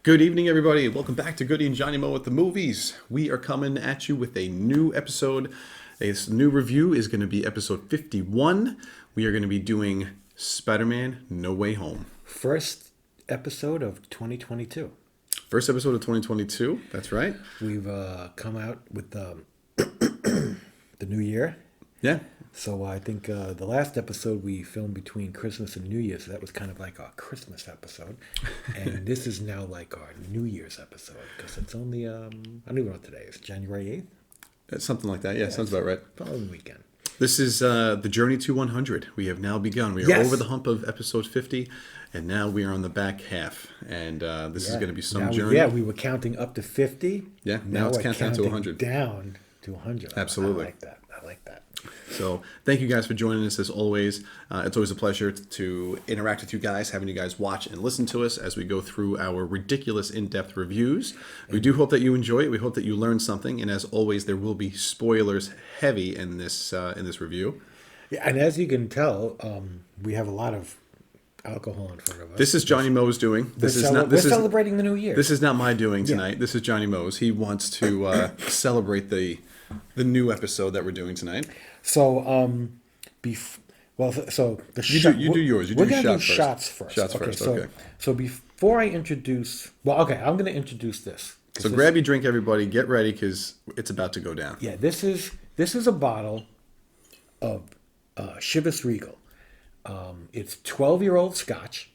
Good evening, everybody. Welcome back to Goody and Johnny Mo with the movies. We are coming at you with a new episode. This new review is going to be episode 51. We are going to be doing Spider-Man No Way Home. First episode of 2022. First episode of 2022. That's right. We've come out with the new year. Yeah. So I think the last episode we filmed between Christmas and New Year's. So that was kind of like our Christmas episode. And this is now like our New Year's episode because it's only, I don't even know what today is, January 8th? Something like that. Yeah, sounds about right. Following weekend. This is the journey to 100. We have now begun. We are over the hump of episode 50, and now we are on the back half. And this is going to be some journey. Yeah, we were counting up to 50. Yeah, now it's counting to 100. Down to 100. Absolutely. I like that. So thank you guys for joining us as always. It's always a pleasure to interact with you guys, having you guys watch and listen to us as we go through our ridiculous in-depth reviews. We do hope that you enjoy it. We hope that you learn something. And as always, there will be spoilers heavy in this review. Yeah, and as you can tell, we have a lot of alcohol in front of us. This is Johnny Mo's doing. We're celebrating the new year. This is not my doing tonight. Yeah. This is Johnny Mo's. He wants to celebrate the new episode that we're doing tonight. So, so the you do yours. We're going to do shots first. Shots first. Okay. So before I introduce, I'm going to introduce this. So grab your drink, everybody. Get ready because it's about to go down. Yeah, this is a bottle of Chivas Regal. It's 12-year-old Scotch,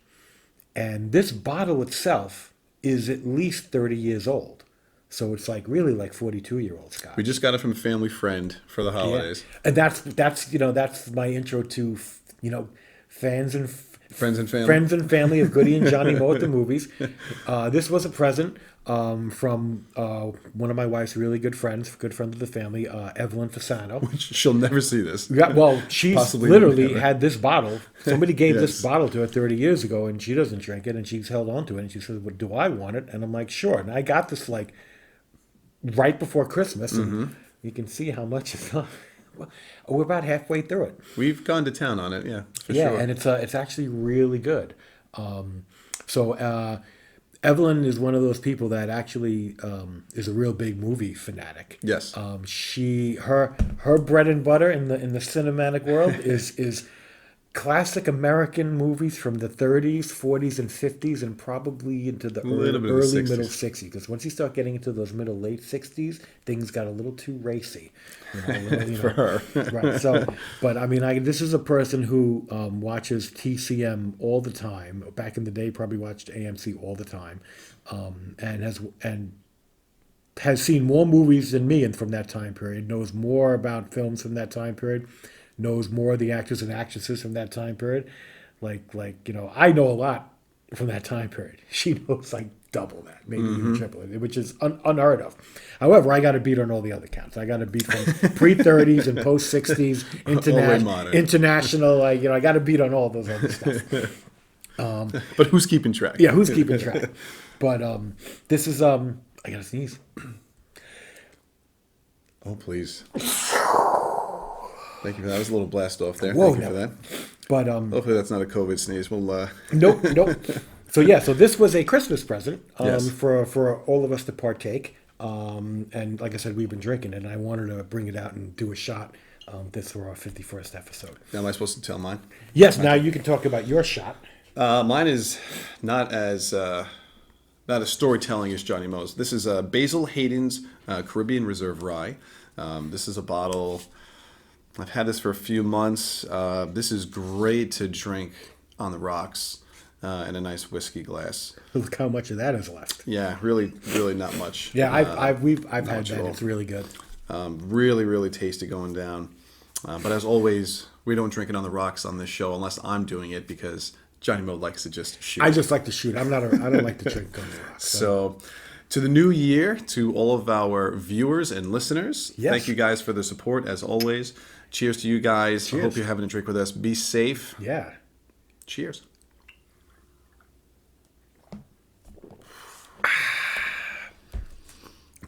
and this bottle itself is at least 30 years old. So it's really like 42-year-old Scotch. We just got it from a family friend for the holidays. Yeah. And that's my intro to friends and family of Goody and Johnny Mo at the movies. This was a present from one of my wife's really good friends, good friend of the family, Evelyn Fasano. Which she'll never see this. Yeah, well, she's literally had this bottle. Somebody gave this bottle to her 30 years ago, and she doesn't drink it, and she's held on to it, and she says, "Well, do I want it?" And I'm like, "Sure." And I got this right before Christmas, and you can see how much it's on. We're about halfway through it. We've gone to town on it, for sure. Yeah, and it's actually really good. Evelyn is one of those people that actually is a real big movie fanatic. Yes. Her bread and butter in the cinematic world is classic American movies from the 30s, 40s, and 50s, and probably into the early middle 60s. Because once you start getting into those late 60s, things got a little too racy. For her. Right. So, but I mean, this is a person who watches TCM all the time. Back in the day, probably watched AMC all the time, and has seen more movies than me and from that time period. Knows more about films from that time period. Knows more of the actors and actresses from that time period. I know a lot from that time period. She knows double that, maybe even triple it, which is unheard of. However, I got to beat on all the other counts. I got to beat from pre-30s and post-60s, international. I got to beat on all those other stuff. But who's keeping track? Yeah, who's keeping track? But this is I got to sneeze. Oh, please. Thank you for that. That was a little blast off there. Whoa, Thank you for that. But hopefully that's not a COVID sneeze. We'll Nope. So this was a Christmas present yes. for all of us to partake. And like I said, we've been drinking it, and I wanted to bring it out and do a shot. This for our 51st episode. Now, am I supposed to tell mine? Yes. Now you can talk about your shot. Mine is not as storytelling as Johnny Mo's. This is Basil Hayden's Caribbean Reserve Rye. This is a bottle. I've had this for a few months. This is great to drink on the rocks in a nice whiskey glass. Look how much of that is left. Yeah, really, really not much. Yeah, I've had that. It's really good. Really, really tasty going down. But as always, we don't drink it on the rocks on this show unless I'm doing it because Johnny Mo likes to just shoot. I just like to shoot. I don't like to drink on the rocks. So to the new year, to all of our viewers and listeners, Thank you guys for the support as always. Cheers to you guys. Cheers. I hope you're having a drink with us. Be safe. Yeah. Cheers.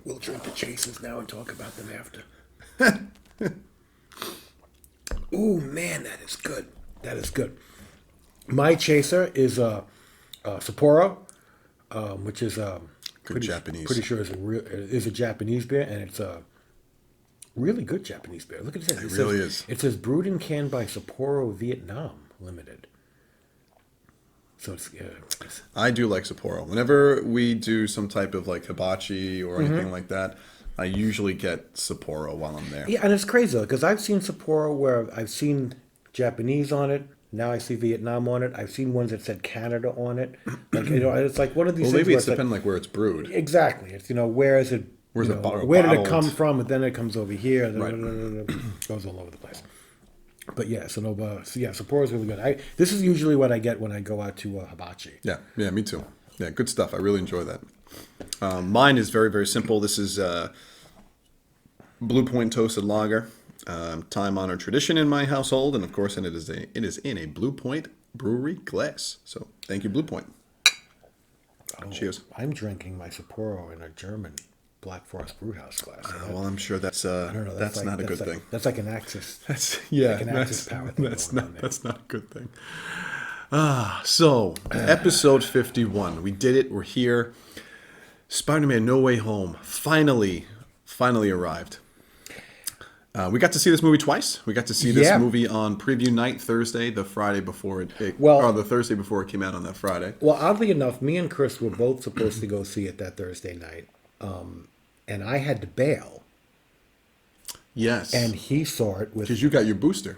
We'll drink the chasers now and talk about them after. Ooh, man, that is good. That is good. My chaser is Sapporo which is Japanese. Pretty sure is a Japanese beer, and it's a really good Japanese beer. Look at this. It really is. It says brewed and canned by Sapporo Vietnam Limited. So it's I do like Sapporo. Whenever we do some type of like hibachi or anything like that, I usually get Sapporo while I'm there. yeah, and it's crazy because I've seen Sapporo where I've seen Japanese on it. Now I see Vietnam on it. I've seen ones that said Canada on it. Like it's like one of these. Well, things maybe where it's depending like where it's brewed. Exactly. It's where is it? Where's you it know, bottled? where did it come from? And then it comes over here. Right. Goes all over the place. But yeah, Sapporo is really good. This is usually what I get when I go out to hibachi. Yeah, me too. Yeah, good stuff. I really enjoy that. Mine is very, very simple. This is Blue Point Toasted Lager, time-honored tradition in my household, and of course, it is in a Blue Point brewery glass. So thank you, Blue Point. Cheers. I'm drinking my Sapporo in a German Black Forest Brewhouse glass. Well, I'm sure that's I don't know. that's not a good thing. That's like an Axis. That's an Axis power thing that's going on not there. that's not a good thing. So episode 51, we did it. We're here. Spider-Man: No Way Home finally arrived. We got to see this movie twice. We got to see this Yeah. movie on preview night Thursday, the Friday before the Thursday before it came out on that Friday. Well, oddly enough, me and Chris were both supposed to go see it that Thursday night, and I had to bail, Yes, and he saw it with. because you got your booster.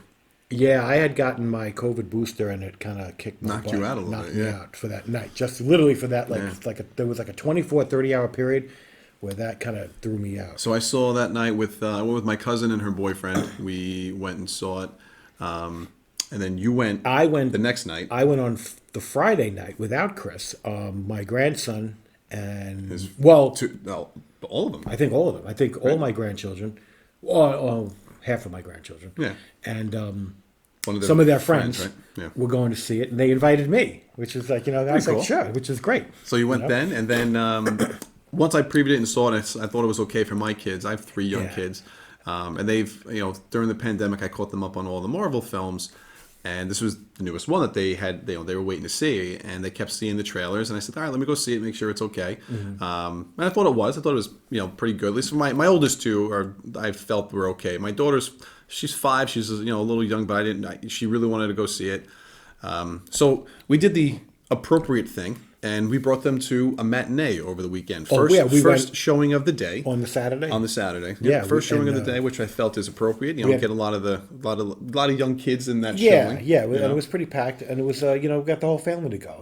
Yeah, I had gotten my COVID booster, and it kind of kicked my Knocked butt, you out a little knocked bit, me yeah. out for that night. Just literally for that, Yeah. there was like a 24, 30-hour period where that kind of threw me out. So I saw that night with I went with my cousin and her boyfriend. We went and saw it, and then you went. I went the next night. I went on the Friday night without Chris. My grandson and All of them. I think all of them. I think all my grandchildren, well, half of my grandchildren. Yeah. And One some of their friends right? Yeah. were going to see it, and they invited me, which is like, I was cool. like, sure, which is great. So you went then, and then once I previewed it and saw it, I thought it was okay for my kids. I have 3 young Yeah. kids, and they've, during the pandemic, I caught them up on all the Marvel films, and this was the newest one that they had. They were waiting to see, and they kept seeing the trailers, and I said, all right, let me go see it, make sure it's okay. And I thought it was. I thought it was, pretty good. At least for my oldest 2 I felt were okay. My daughter's, she's 5. She's a little young, but she really wanted to go see it. So we did the appropriate thing, and we brought them to a matinee over the weekend. First, we first went showing of the day on the Saturday. on the Saturday. Yeah, first showing of the and, day, which I felt is appropriate. had- Get a lot of young kids in that Yeah, showing. yeah, and it was pretty packed, and it was we got the whole family to go.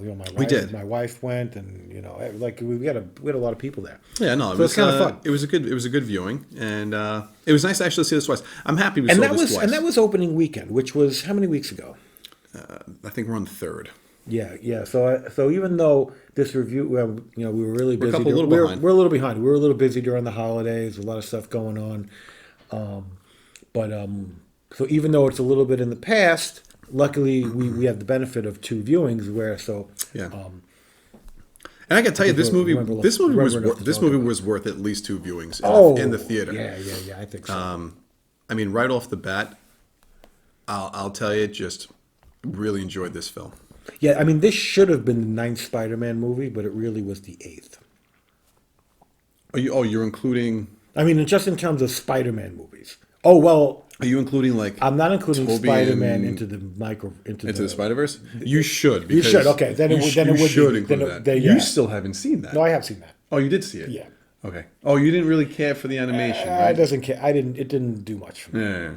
My wife went, and we had a lot of people there. Yeah, no, it So was it's kind of fun. It was a good viewing, and it was nice to actually see this twice. I'm happy we And saw that this was twice. and that was opening weekend, which was how many weeks ago? I think we're on the 3rd. Yeah. So even though this review, we were really busy. couple little we're, behind. we're a little behind. We were a little busy during the holidays. A lot of stuff going on. So even though it's a little bit in the past, luckily we have the benefit of 2 viewings. Yeah. And I can tell you, this movie remember enough to talk was worth at least 2 viewings in the theater. Yeah. I think so. I mean, right off the bat, I'll tell you, just really enjoyed this film. Yeah, I mean, this should have been the 9th Spider-Man movie, but it really was the 8th. You're including? I mean, just in terms of Spider-Man movies. Oh well, Are you including like? I'm not including Tobey Spider-Man and- into Into the Spider-Verse? You should. You should. Okay, then it would. Then it would should be, include then that. They, yeah. You still haven't seen that. No, I have seen that. Oh, you did see it. Yeah. Okay. Oh, you didn't really care for the animation, I right? doesn't care. It didn't do much for me. Yeah.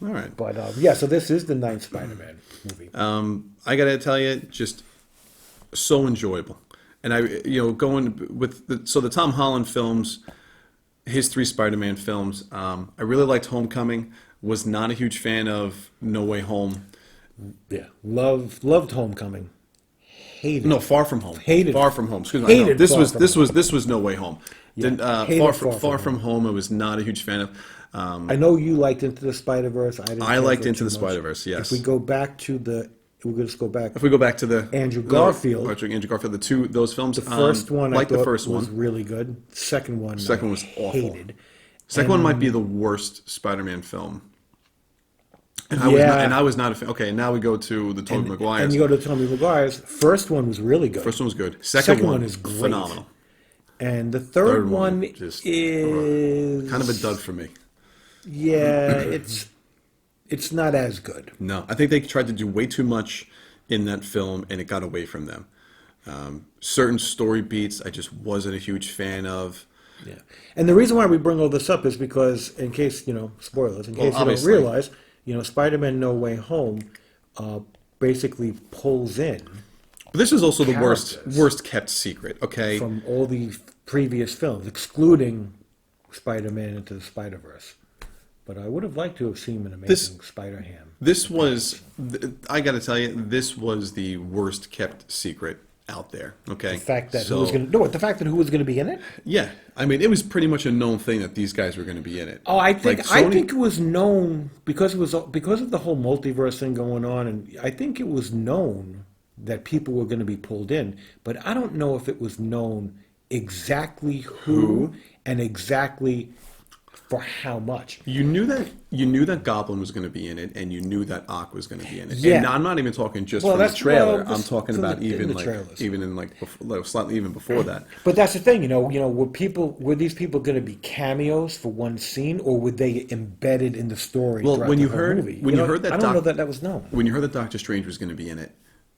All right. But yeah, so this is the 9th Spider-Man movie. I gotta tell you, just so enjoyable. And going with the Tom Holland films, his 3 Spider-Man films. I really liked Homecoming. Was not a huge fan of No Way Home. Yeah, loved Homecoming. Hated. No, Far From Home. Hated. Far From Home. Excuse me. I know. Hated This Far was From this Home. was No Way Home. Yeah, Then, hated Far From Home. I was not a huge fan of. I know you liked Into the Spider-Verse. I liked Into the Spider-Verse. Yes. If we go back to we'll just go back. If we go back to the Andrew Garfield. Andrew Garfield, those films. The first one I like the thought first was one. really good. Second one Was awful. hated. Second one might be the worst Spider-Man film And I was not, Yeah. and I was not a fan. Okay, now we go to the Tobey Maguire's. And you go to Tobey Maguire's. First one was really good. First one was good. Second one is great. phenomenal. And the third one just is kind of a dud for me. Yeah, it's not as good. No, I think they tried to do way too much in that film, and it got away from them. Certain story beats, I just wasn't a huge fan of. Yeah. And the reason why we bring all this up is because, in case, spoilers, in case you don't obviously. realize, Spider-Man No Way Home basically pulls in But this is also the Characters. worst kept secret. Okay, from all the previous films, excluding Spider-Man Into the Spider-Verse. But I would have liked to have seen an amazing Spider-Ham. this was. I got to tell you, this was the worst kept secret out there. Okay, The fact that So, who was going to the fact that who was going to be in it? Yeah, I mean, it was pretty much a known thing that these guys were going to be in it. Oh, I think Like, I Sony- think it was known because of the whole multiverse thing going on, and I think it was known that people were going to be pulled in, but I don't know if it was known exactly who and exactly for how much. You knew that Goblin was going to be in it, and you knew that Ock was going to be in it. Yeah. And I'm not even talking just Well, from the that's- trailer. well, I'm talking from about the- in even the like trailers. even in like before, slightly even before that. But that's the thing, were these people going to be cameos for one scene, or were they embedded in the story? Well, throughout when the you whole heard- movie? when you heard that I don't know doc- that was known. When you heard that Doctor Strange was going to be in it,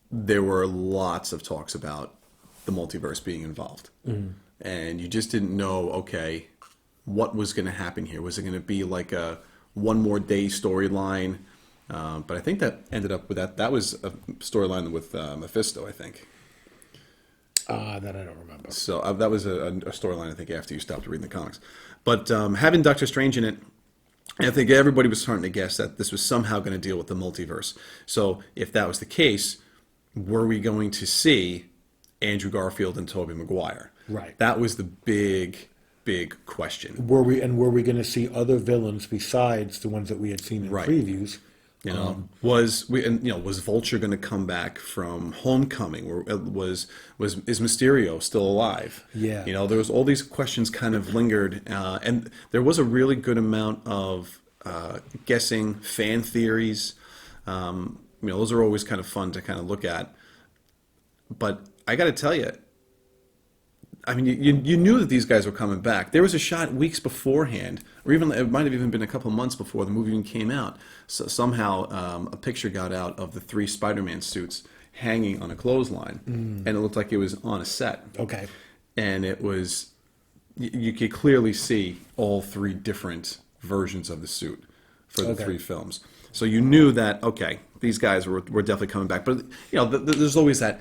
there were lots of talks about the multiverse being involved, and you just didn't know. Okay, what was going to happen here? Was it going to be like a one more day storyline? But I think that ended up with that. That was a storyline with Mephisto, I think. That I don't remember. So that was a storyline, I think, after you stopped reading the comics. But having Doctor Strange in it, I think everybody was starting to guess that this was somehow going to deal with the multiverse. So if that was the case, were we going to see Andrew Garfield and Tobey Maguire? Right. That was the big question. Were we going to see other villains besides the ones that we had seen in Right. previews? Was Vulture going to come back from Homecoming? Or is Mysterio still alive? Yeah. There was all these questions kind of lingered, and there was a really good amount of guessing, fan theories. Those are always kind of fun to kind of look at. But I got to tell you, I mean, you knew that these guys were coming back. There was a shot weeks beforehand, or even it might have even been a couple months before the movie even came out. So somehow a picture got out of the 3 Spider-Man suits hanging on a clothesline, and it looked like it was on a set. Okay. And it was, you could clearly see all 3 different versions of the suit for the Okay. 3 films. So you knew that, okay, these guys were definitely coming back. But, there's always that.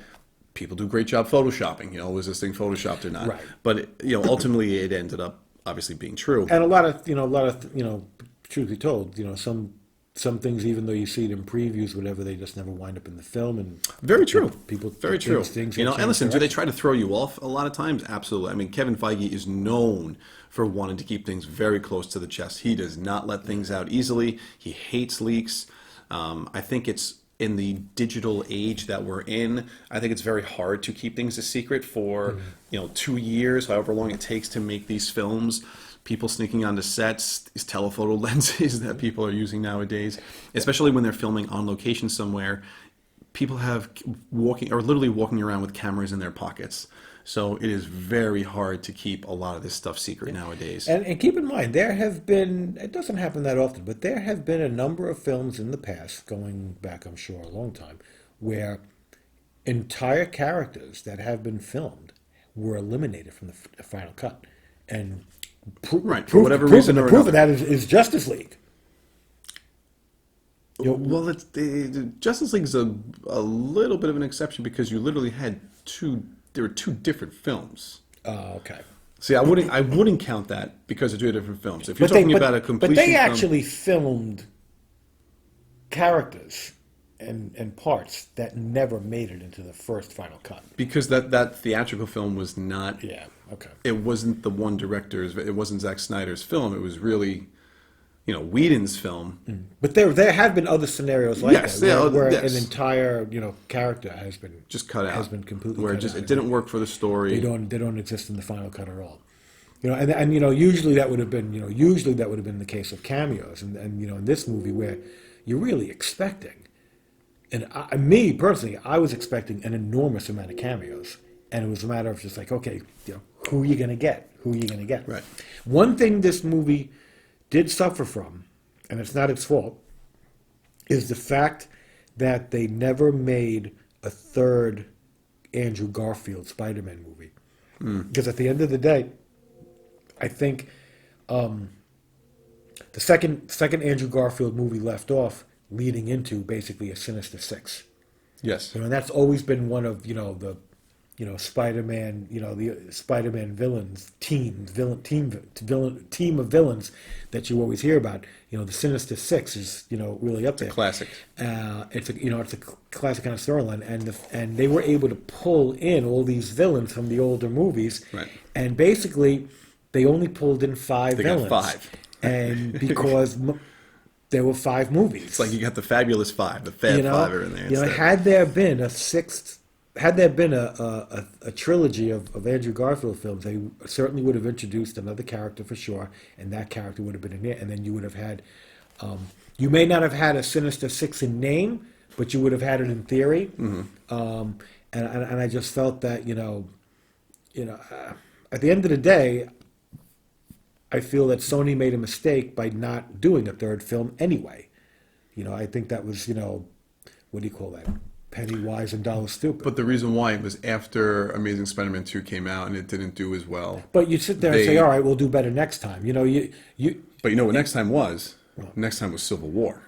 People do a great job photoshopping. Was this thing photoshopped or not? Right. But ultimately, it ended up obviously being true. And a lot of truth be told, some things, even though you see it in previews, whatever, they just never wind up in the film. And Very true. People Very true. things And change listen, do they direction. try to throw you off a lot of times? Absolutely. I mean, Kevin Feige is known for wanting to keep things very close to the chest. He does not let things out easily. He hates leaks. I think it's in the digital age that we're in, I think it's very hard to keep things a secret for 2 years, however long it takes to make these films. People sneaking onto sets, these telephoto lenses that people are using nowadays, especially when they're filming on location somewhere. People have literally walking around with cameras in their pockets. So it is very hard to keep a lot of this stuff secret nowadays. And keep in mind, there have been, it doesn't happen that often, but there have been a number of films in the past, going back, I'm sure, a long time, where entire characters that have been filmed were eliminated from the final cut. And Right, for whatever reason or proof of another. that is Justice League. Well, the Justice League is a little bit of an exception because you literally had there were 2 different films. Oh, okay. See, I wouldn't count that because of 2 different films. If you're But they- talking but- about a completion But they film, actually filmed characters and parts that never made it into the first final cut. because that theatrical film was not. Yeah, okay. It wasn't the one director's. It wasn't Zack Snyder's film. It was really, Whedon's film. But there have been other scenarios like Yes, that yeah, where yes. an entire character has been Just cut out. has been completely where cut out. it didn't work for the story. They don't exist in the final cut at all. Usually that would have been the case of cameos, and in this movie where you're really expecting. And me personally, I was expecting an enormous amount of cameos, and it was a matter of just like, okay, who are you going to get? Who are you going to get? Right. One thing this movie did suffer from, and it's not its fault, is the fact that they never made a third Andrew Garfield Spider-Man movie. Because at the end of the day, I think the second Andrew Garfield movie left off leading into basically a Sinister Six. Yes. And that's always been one of the Spider-Man, the Spider-Man villains team of villains that you always hear about. The Sinister Six is really up there. Classic. It's a classic kind of storyline, and they were able to pull in all these villains from the older movies, Right. and basically they only pulled in five They got villains, five. and because there were five movies, It's like you got the Fabulous Five, the Fab Five are in there. instead. had there been a sixth, had there been a trilogy of Andrew Garfield films, they certainly would have introduced another character for sure, and that character would have been in there, and then you would have had, you may not have had a Sinister Six in name, but you would have had it in theory. And I just felt that at the end of the day, I feel that Sony made a mistake by not doing a third film anyway. I think that was, what do you call that? Penny wise and dollar stupid. But the reason why it was after Amazing Spider-Man 2 came out and it didn't do as well. But you sit there and say, all right, we'll do better next time. But you know what next time was? Next time was Civil War.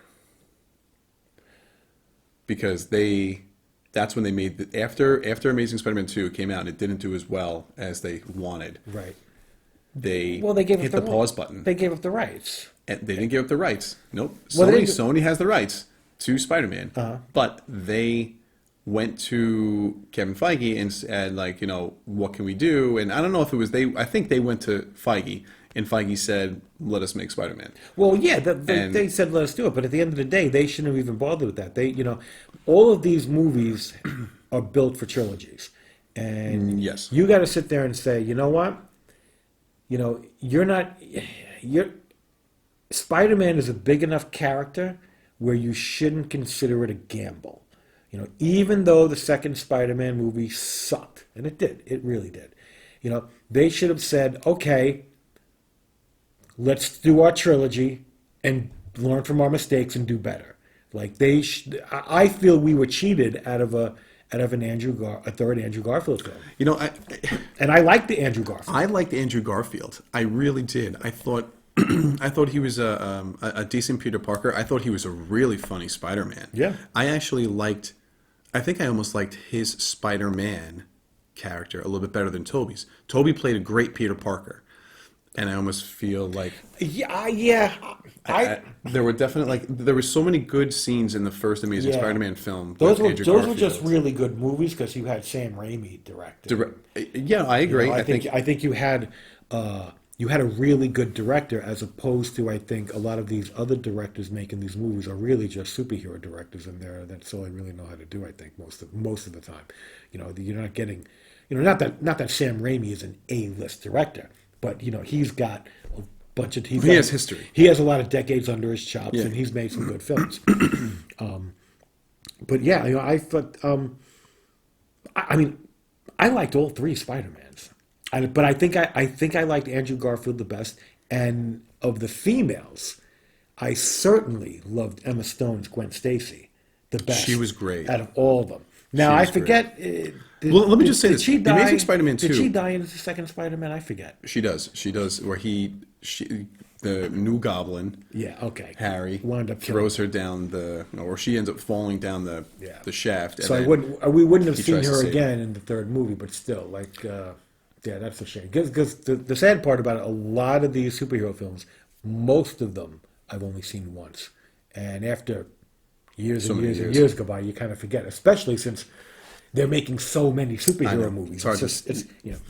Because that's when they made after Amazing Spider-Man 2 came out and it didn't do as well as they wanted. Right. They gave hit up the pause button. They gave up the rights. And they didn't give up the rights. Nope. Well, Sony has the rights to Spider-Man. But they went to Kevin Feige and said, like, what can we do? And I don't know if it was I think they went to Feige, and Feige said, let us make Spider-Man. Well, yeah, they said let us do it, but at the end of the day, they shouldn't have even bothered with that. All of these movies are built for trilogies, and Yes. you got to sit there and say, you know what? Spider-Man is a big enough character where you shouldn't consider it a gamble. Even though the second Spider-Man movie sucked, and it did, it really did. They should have said, okay, let's do our trilogy and learn from our mistakes and do better. Like I feel we were cheated out of a third Andrew Garfield film. And I liked the Andrew Garfield. I liked Andrew Garfield. I really did. I thought he was a decent Peter Parker. I thought he was a really funny Spider-Man. Yeah. I think I almost liked his Spider-Man character a little bit better than Tobey's. Tobey played a great Peter Parker. And I almost feel like there were definitely there were so many good scenes in the first Amazing Spider-Man film. Those were just really good movies because you had Sam Raimi direct. Yeah, I agree. I think you had a really good director as opposed to I think a lot of these other directors making these movies are really just superhero directors and that's all they really know how to do. I think most of the time, you're not getting, not that Sam Raimi is an A-list director. But he's got a bunch of. He has history. He has a lot of decades under his chops, Yeah. and he's made some good films. But yeah, I thought. I liked all three Spider-Mans, but I think I liked Andrew Garfield the best. And of the females, I certainly loved Emma Stone's Gwen Stacy the best. She was great out of all of them. Now I forget. Well, let me just say this. Did she The die? Amazing Spider-Man 2. Did she die in the second Spider-Man? I forget. She does. Where the new Goblin, Yeah. Okay. Harry, wound up throws her down or she ends up falling down the shaft. So and we wouldn't have he seen tries to her save again in the third movie, but still, that's a shame. Because the sad part about it, a lot of these superhero films, most of them I've only seen once, and after years and years go by, you kind of forget, especially since they're making so many superhero movies. It's hard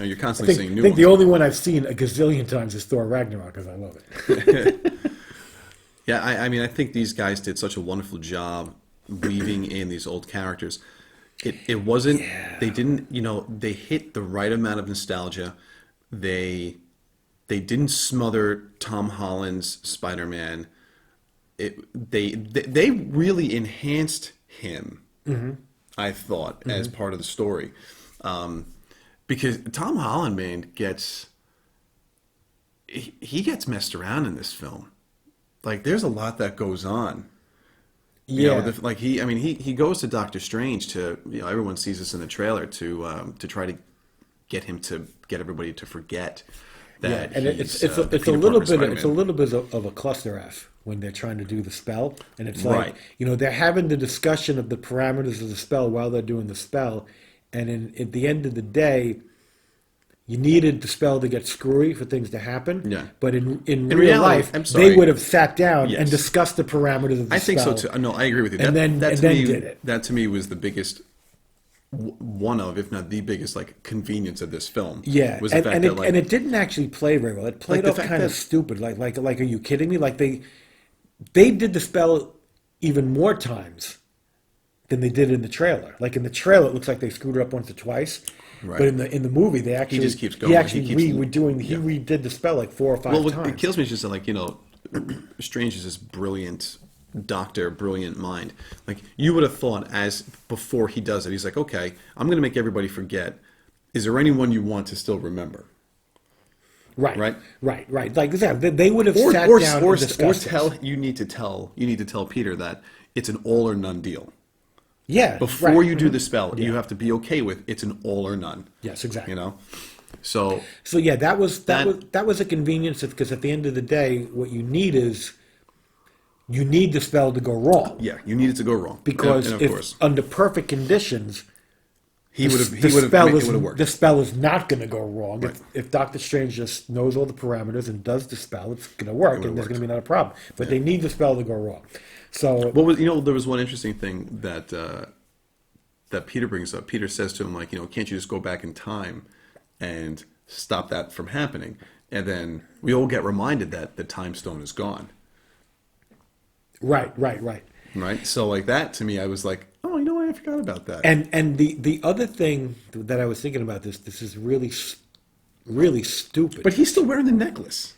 you're constantly seeing new I think ones. the only one I've seen a gazillion times is Thor Ragnarok because I love it. Yeah, I think these guys did such a wonderful job weaving in these old characters. It wasn't. They didn't. They hit the right amount of nostalgia. They didn't smother Tom Holland's Spider-Man they really enhanced him. I thought as part of the story, because Tom Holland, man, he gets messed around in this film. Like, there's a lot that goes on. You know, like he goes to Doctor Strange to, everyone sees this in the trailer, to try to get him to get everybody to forget that. And he's, it's the a Peter little Parker bit it's a Spider-Man. little bit of a cluster F when they're trying to do the spell, and it's like, Right. they're having the discussion of the parameters of the spell while they're doing the spell, and at the end of the day, you needed the spell to get screwy for things to happen. Yeah. But in real reality, life, I'm sorry. they would have sat down and Yes. discussed the parameters of the I think so spell. too. No, I agree with you. And then did it. That to me was the biggest, one of, if not the biggest, like, convenience of this film. Yeah, was the fact and that, like, it didn't actually play very well. It played the off fact kind of that- stupid. Like, are you kidding me? Like they did the spell even more times than they did in the trailer. Like in the trailer, it looks like they screwed it up once or twice. Right. But in the movie, they actually just keeps going. He actually He keeps- he redid the spell like 4 or 5 well, what times. it kills me is just that, like, Strange is this brilliant doctor, brilliant mind. Like, you would have thought, as before he does it, he's like, okay, I'm going to make everybody forget. Is there anyone you want to still remember? Right, Right? right. Like they would have Or sat or down or, and discussed this. tell you need to tell Peter that it's an all or none deal. Yeah, Before right. you do the spell, you have to be okay with it's an all or none. Yes, exactly. So So yeah, that was a convenience, because at the end of the day, what you need is you need the spell to go wrong. yeah, you need it to go wrong. Because and of if course under perfect conditions, he would have the spell is not going to go wrong. Right. If Doctor Strange just knows all the parameters and does the spell, it's going to work, and there's going to be not a problem. But they need the spell to go wrong. So What was there was one interesting thing that that Peter brings up. Peter says to him, like, can't you just go back in time and stop that from happening? And then we all get reminded that the time stone is gone. right. Right? So, like, that to me, I was like, oh, I forgot about that. And the other thing that I was thinking about, this is really stupid. But he's still wearing the necklace.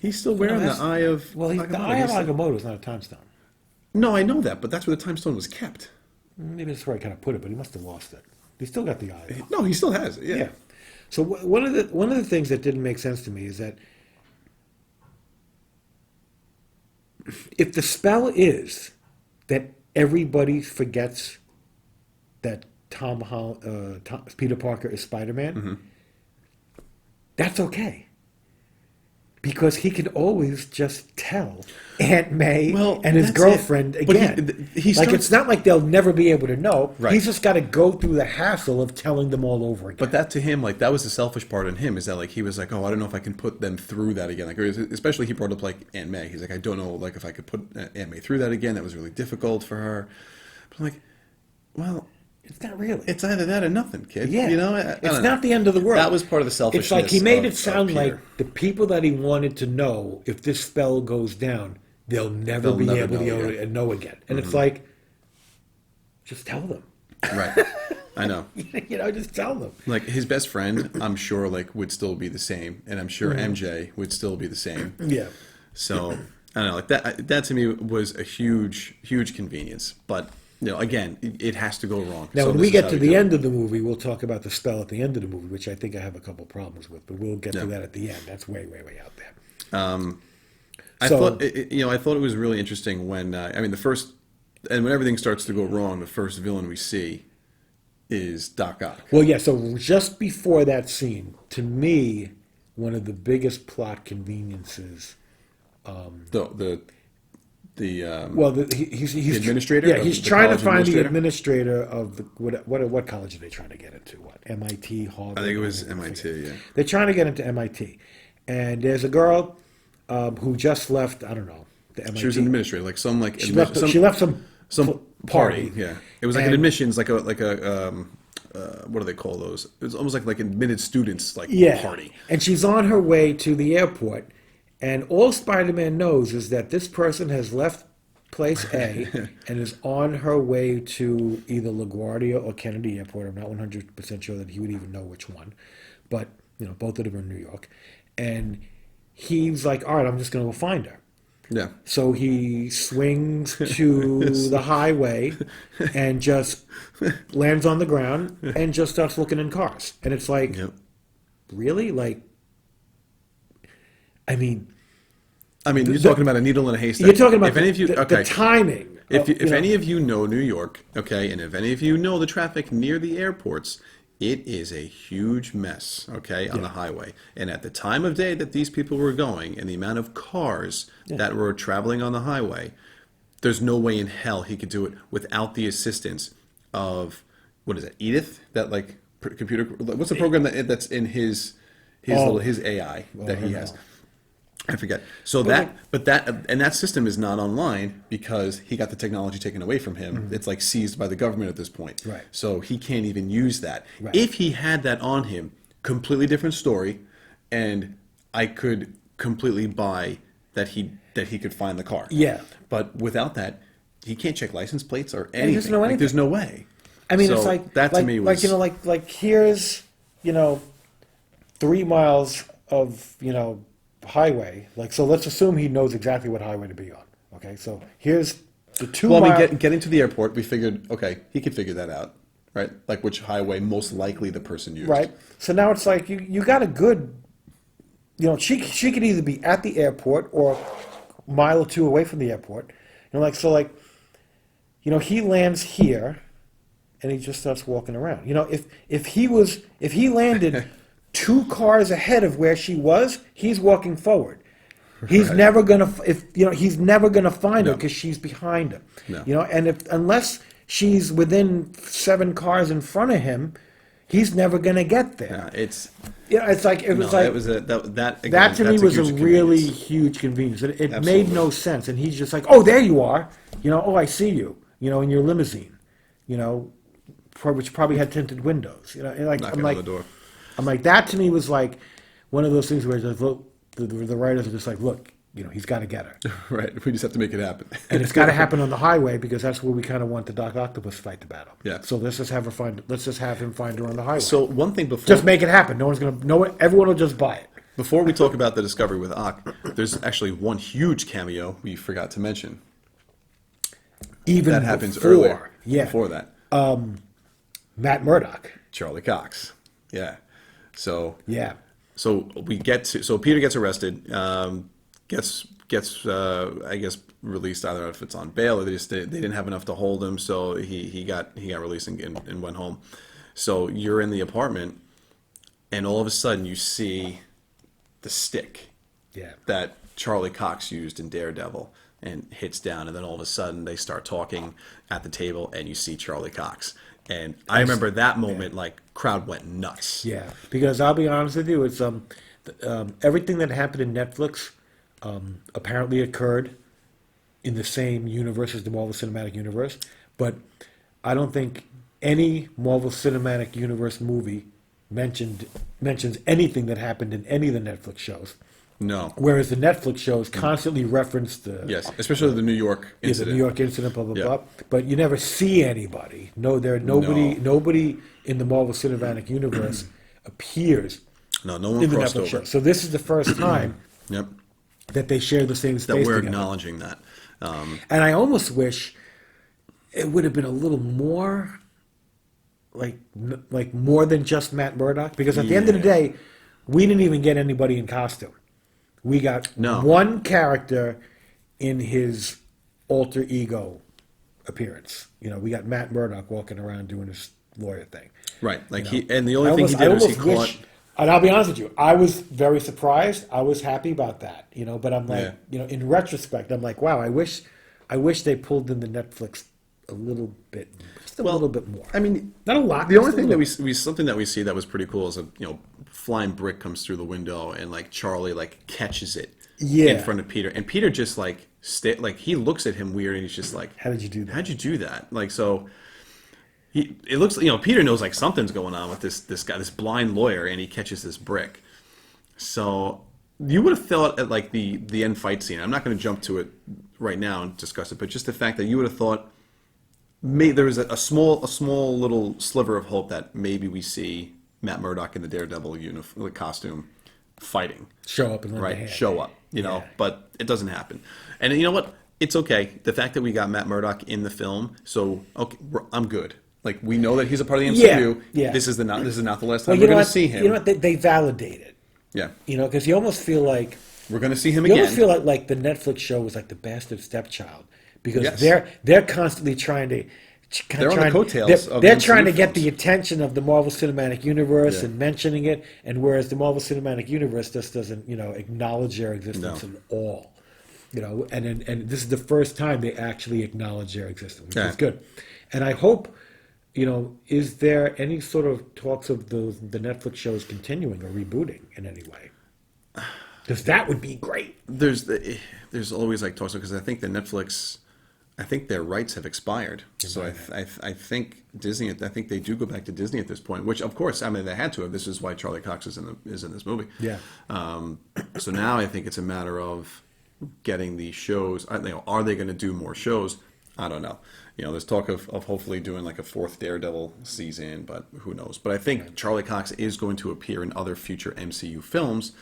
He's still wearing the that's- Eye of well, the Agamotto. Eye of He's still- Agamotto is not a time stone. No, I know that, but that's where the time stone was kept. Maybe that's where I kind of put it, but he must have lost it. He still got the eye, though. No, he still has it. Yeah. Yeah. So one of the things that didn't make sense to me is that if the spell is that everybody forgets that Peter Parker is Spider-Man, Mm-hmm. that's okay. Because he can always just tell Aunt May Well, and his that's girlfriend it. But again. he like, starts- it's not like they'll never be able to know. Right. He's just got to go through the hassle of telling them all over again. But that, to him, like, that was the selfish part in him, is that, like, he was like, oh, I don't know if I can put them through that again. Like, especially he brought up, like, Aunt May. He's like, I don't know, like, if I could put Aunt May through that again. That was really difficult for her. But I'm like, well, it's not really. it's either that or nothing, kid. Yeah, I it's don't not know. the end of the world. That was part of the selfishness. It's like he made of- it sound of like Peter. the people that he wanted to know, if this spell goes down, they'll never They'll be never able know to again. know again. And it's like, just tell them. Right. I know. Just tell them. Like, his best friend, I'm sure, like, would still be the same, and I'm sure MJ would still be the same. Yeah. So I don't know, like, that to me was a huge convenience. But again, it has to go wrong. Now, So when this we is get how to we the do it. end of the movie, we'll talk about the spell at the end of the movie, which I think I have a couple problems with, but we'll get to Yeah. that at the end. That's way out there. I So- thought I thought it was really interesting when the first, and when everything starts to go wrong, the first villain we see is Doc Ock. Well, yeah, so just before that scene, to me, one of the biggest plot conveniences. He's He's administrator Yeah, of he's the trying to college find the administrator? administrator of the what college are they trying to get into? What, MIT, Harvard? I think it was I MIT. forget. Yeah. They're trying to get into MIT, and there's a girl who just left. I don't know the MIT. She was an administrator, like some like She admi- left. some, She left some some party. Yeah, it was like an And- admissions, like a what do they call those? It's almost like admitted students like Yeah, party. and she's on her way to the airport, and all Spider-Man knows is that this person has left place A and is on her way to either LaGuardia or Kennedy Airport. I'm not 100% sure that he would even know which one, but both of them are in New York. And he's like, all right, I'm just going to go find her. Yeah. So he swings to the highway and just lands on the ground and just starts looking in cars. And it's like, Yep. really? Like, I mean, I mean, you're The- talking about a needle in a haystack. you're talking about if any of you, the okay, timing. if any of you know New York, okay, and if any of you know the traffic near the airports, it is a huge mess, okay, on the highway. And at the time of day that these people were going, and the amount of cars that were traveling on the highway, there's no way in hell he could do it without the assistance of, what is it, Edith? That like computer? What's the program that's in his AI that he has? I forget. So that system is not online because he got the technology taken away from him. It's like seized by the government at this point. Right. So he can't even use that. Right. If he had that on him, completely different story, and I could completely buy that he could find the car. Yeah. But without that, he can't check license plates or anything. there's no Like, anything. there's no way. I mean, So it's like that to me was like here's 3 miles of highway. Like, so let's assume he knows exactly what highway to be on. Okay, so here's the 2 Well, I mile. mean, getting to the airport, we figured, okay, he could figure that out, right? Like which highway most likely the person used. Right. So now it's like you got a good, she could either be at the airport or a mile or two away from the airport. He lands here, and he just starts walking around. If he landed 2 cars ahead of where she was, he's walking forward. He's never gonna he's never gonna find her No. because she's behind him. No. And unless she's within 7 cars in front of him, he's never gonna get there. It's It's like it was no, like it was that again, that to me that's was a huge really convenience. huge convenience. It made Absolutely. no sense, and he's just like, "Oh, there you are," "Oh, I see you," in your limousine, which probably had tinted windows, and like Knocking I'm on like, the door. that to me was like one of those things where the writers are just like, look, he's got to get her, Right. We just have to make it happen. and it's got to happen on the highway because that's where we kind of want the Doc Octopus fight the battle. Yeah. So let's just have him find her on the highway. So one thing just make it happen. Everyone will just buy it. before we talk about the discovery with Ock, there's actually one huge cameo we forgot to mention. Even That happens before, earlier. yeah. Before that. Matt Murdock. Charlie Cox. Yeah. So Yeah. so Peter gets arrested, gets I guess released. I don't know if it's on bail or they didn't have enough to hold him, so he got released and went home. So you're in the apartment, and all of a sudden you see the stick Yeah. that Charlie Cox used in Daredevil and hits down, and then all of a sudden they start talking at the table, and you see Charlie Cox. And I remember that moment, like crowd went nuts. Yeah. Because I'll be honest with you, it's everything that happened in Netflix apparently occurred in the same universe as the Marvel Cinematic Universe, but I don't think any Marvel Cinematic Universe movie mentions anything that happened in any of the Netflix shows. No. Whereas the Netflix shows constantly reference the Yes, especially the New York the incident. New York incident, blah blah Yeah. blah. But you never see anybody. Nobody in the Marvel Cinematic Universe appears No, no one in the crossed Netflix over. show. So this is the first time Yep, that they share the same that space we're together. acknowledging that. And I almost wish it would have been a little more like more than just Matt Murdock, because at the end of the Yeah. day, we didn't even get anybody in costume. We got No. one character in his alter ego appearance. We got Matt Murdock walking around doing his lawyer thing. Right, like know. and the only thing he did was he caught. And I'll be honest with you, I was very surprised. I was happy about that, but I'm like, Yeah. in retrospect, I'm like, wow, I wish they pulled in the Netflix a little bit, just a little bit more. I mean, Not a lot. the only just a thing that little. we something that we see that was pretty cool is a flying brick comes through the window and like Charlie like catches it in Yeah. front of Peter, and Peter just like he looks at him weird and he's just like, How did you do that? How'd you do that? Like so. It looks Peter knows like something's going on with this guy, this blind lawyer, and he catches this brick. So you would have thought at like the end fight scene. I'm not going to jump to it right now and discuss it, but just the fact that you would have thought there was a small little sliver of hope that maybe we see Matt Murdock in the Daredevil costume fighting, Show up and lend a right? hand. Show up, you know, Yeah. but it doesn't happen. And you know what? It's okay. The fact that we got Matt Murdock in the film, so okay, I'm good. Like we know that he's a part of the MCU. Yeah. This is not the last time Well, we're you know going to what? see him. You know what? They validate it. Yeah, You know, because you almost feel like we're going to see him you again. almost feel like the Netflix show was like the bastard stepchild because Yes. they're constantly trying to. They're on the coattails of They're the trying to MCU get the films. attention of the Marvel Cinematic Universe Yeah. and mentioning it, and whereas the Marvel Cinematic Universe just doesn't, acknowledge their existence No. at all. And this is the first time they actually acknowledge their existence, which Yeah. is good. And I hope, is there any sort of talks of the Netflix shows continuing or rebooting in any way? Because that would be great. There's always like talks because I think the Netflix, I think their rights have expired. So I think Disney, I think they do go back to Disney at this point. Which of course, I mean they had to have. This is why Charlie Cox is in this movie. Yeah. So now I think it's a matter of getting the shows. Are they going to do more shows? I don't know. There's talk of hopefully doing like a fourth Daredevil season, but who knows? But I think Charlie Cox is going to appear in other future MCU films.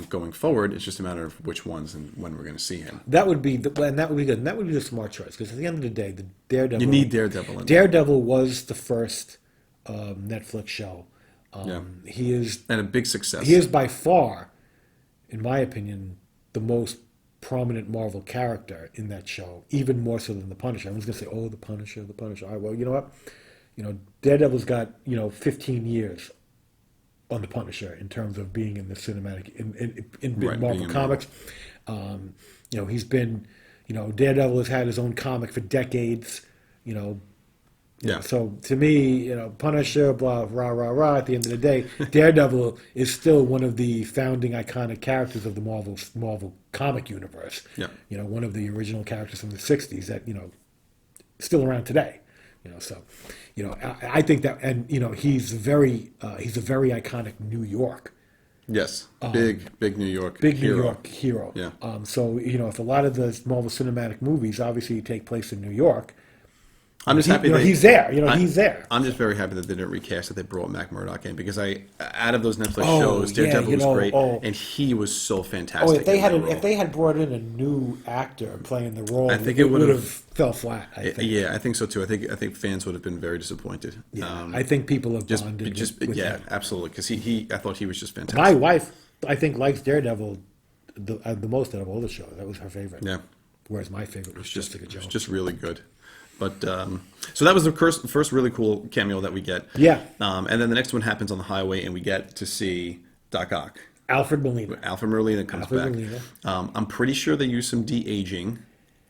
Going forward, it's just a matter of which ones and when we're going to see him. That would be good. And that would be the smart choice because at the end of the day, the Daredevil. You need Daredevil in there. Daredevil was the first Netflix show. He is And a big success. he is by far, in my opinion, the most prominent Marvel character in that show, even more so than the Punisher. I was going to say, oh, the Punisher. All right, well, you know what? Daredevil's got 15 years on the Punisher in terms of being in the cinematic in Right, Marvel being in comics. He's been, Daredevil has had his own comic for decades. Yeah. So to me, Punisher, blah, rah, rah, rah. At the end of the day, Daredevil is still one of the founding iconic characters of the Marvel comic universe. Yeah. One of the original characters from the '60s that still around today. I think that, and he's a very iconic New York. Yes. Big New York Big hero. New York hero. Yeah. So if a lot of the Marvel Cinematic movies obviously take place in New York, I'm just happy he's there. He's there. I'm just very happy that they didn't recast it. They brought Mac Murdock in because out of those Netflix Oh, shows, yeah, Daredevil was great, oh. and he was so fantastic. Oh, if they in that role. if they had brought in a new actor playing the role, I think it it would would've- have fell flat. I think. Yeah, I think so too. I think fans would have been very disappointed. Yeah, I think people have just bonded with yeah, him. absolutely. Because I thought he was just fantastic. My wife, I think, likes Daredevil the most out of all the shows. That was her favorite. Yeah. Whereas my favorite was Jessica It Jones. was just really good. But so that was the first really cool cameo that we get. Yeah. And then the next one happens on the highway, and we get to see Doc Ock. Alfred Molina. Alfred Molina comes Alfred back. Molina. I'm pretty sure they use some de-aging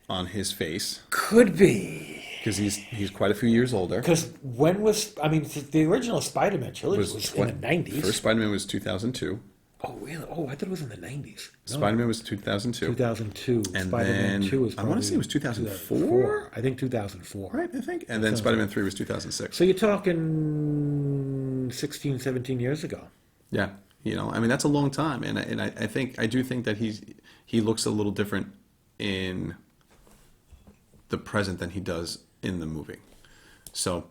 on his face Could be. because he's quite a few years older. Because the original Spider-Man trilogy was in the 90s. First Spider-Man was 2002. Oh, really? Oh, I thought it was in the 90s. No, Spider-Man was 2002. 2002. And Spider-Man then 2 was I want to say it was 2004. I think 2004. Right, I think. And then Spider-Man 3 was 2006. So you're talking 16, 17 years ago. Yeah, that's a long time, and I do think that he looks a little different in the present than he does in the movie. So,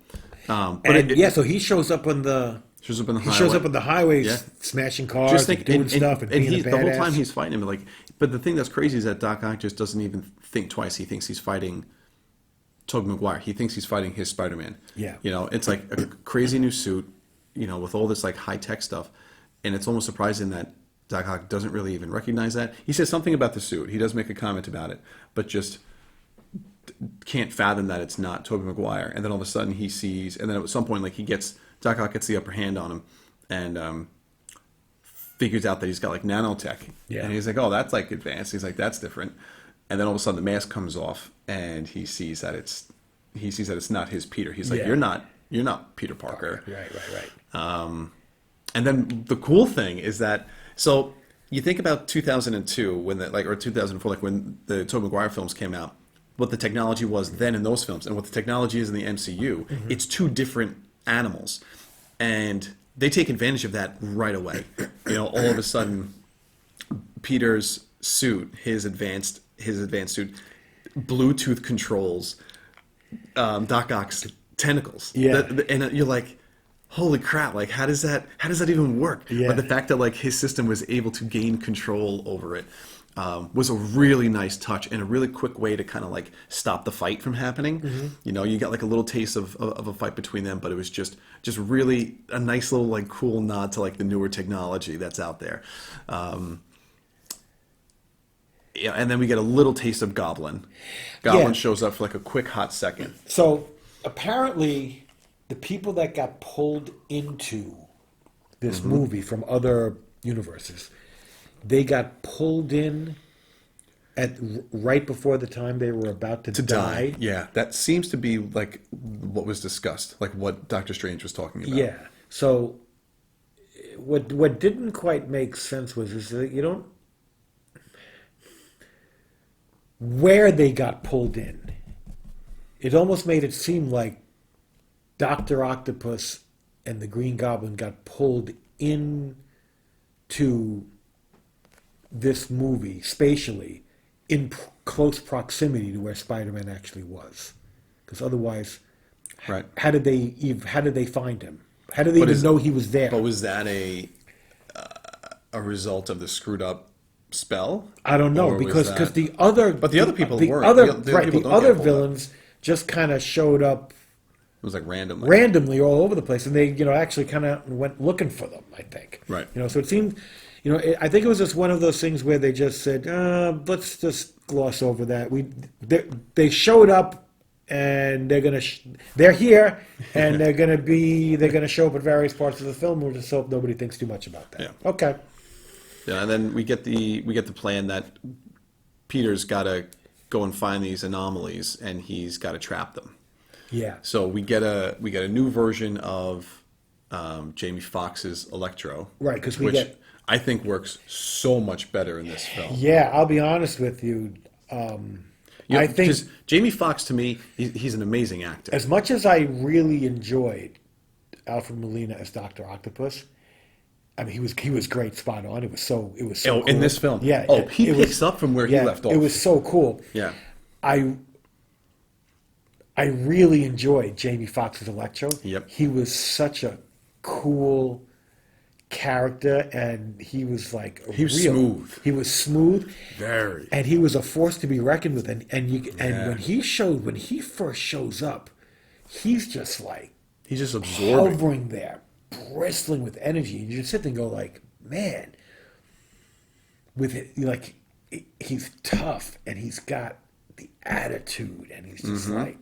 but And so he shows up on the shows up on the he highway. shows up on the highway, Yeah. smashing cars, Just think, and doing stuff, and being he's a the whole badass. time he's fighting him. But the thing that's crazy is that Doc Ock just doesn't even think twice. He thinks he's fighting Tobey Maguire. He thinks he's fighting his Spider-Man. Yeah. It's like a crazy new suit, with all this like high tech stuff, and it's almost surprising that Doc Ock doesn't really even recognize that. He says something about the suit. He does make a comment about it, but just can't fathom that it's not Tobey Maguire. And then all of a sudden he sees, and then at some point Doc Ock gets the upper hand on him, and figures out that he's got like nanotech. Yeah. And he's like, oh, that's like advanced. He's like, that's different. And then all of a sudden the mask comes off, and he sees that it's not his Peter. He's like, Yeah. you're not Peter Parker. Right. And then the cool thing is that, so you think about 2002 or 2004, like when the Tobey Maguire films came out, what the technology was then in those films and what the technology is in the MCU, it's two different animals. And they take advantage of that right away. All of a sudden, Peter's suit, his advanced suit, Bluetooth controls Doc Ock's tentacles. Yeah. And you're like, holy crap, like how does that even work? Yeah. But the fact that like his system was able to gain control over it was a really nice touch and a really quick way to kind of like stop the fight from happening. You know, you got like a little taste of a fight between them, but it was just really a nice little like cool nod to like the newer technology that's out there. Yeah, and then we get a little taste of Goblin. Goblin Yeah. shows up for like a quick hot second. So apparently, the people that got pulled into this Mm-hmm. movie from other universes, they got pulled in at right before the time they were about to die. Yeah, that seems to be like what was discussed, like what Doctor Strange was talking about. Yeah. So what didn't quite make sense was is that you don't where they got pulled in. It almost made it seem like Dr. Octopus and the Green Goblin got pulled in to this movie spatially in close proximity to where Spider-Man actually was. Because otherwise, Right. how did they find him? How did they But even is- know he was there? But was that a result of the screwed up spell? I don't know Or was because that- the other But the other people the weren't. other The other right people the don't other get pulled up. villains just kind of showed up It was like randomly. randomly all over the place, and they actually kind of went looking for them. I think Right. So it seemed I think it was just one of those things where they just said let's just gloss over that. They showed up and they're here and they're gonna show up at various parts of the film. We'll just hope nobody thinks too much about that. Yeah. Okay. Yeah, and then we get the plan that Peter's got to go and find these anomalies, and he's got to trap them. Yeah. So we get a new version of Jamie Foxx's Electro, Right, 'cause we which get- I think works so much better in this film. Yeah, I'll be honest with you. You know, I think 'cause Jamie Foxx to me, he's an amazing actor. as much as I really enjoyed Alfred Molina as Dr. Octopus, I mean he was great, spot on. It was so Oh, cool. in this film? Yeah. Oh, he it picks up from where he left off. It was so cool. Yeah. I really enjoyed Jamie Foxx's Electro. Yep. He was such a cool character, and he was like He was smooth. He was smooth. Very. And he was a force to be reckoned with. And Yeah. when he first shows up, he's just like He's just absorbing. hovering there, bristling with energy. And you just sit there and go like, man, with it, like he's tough and he's got the attitude, and he's just like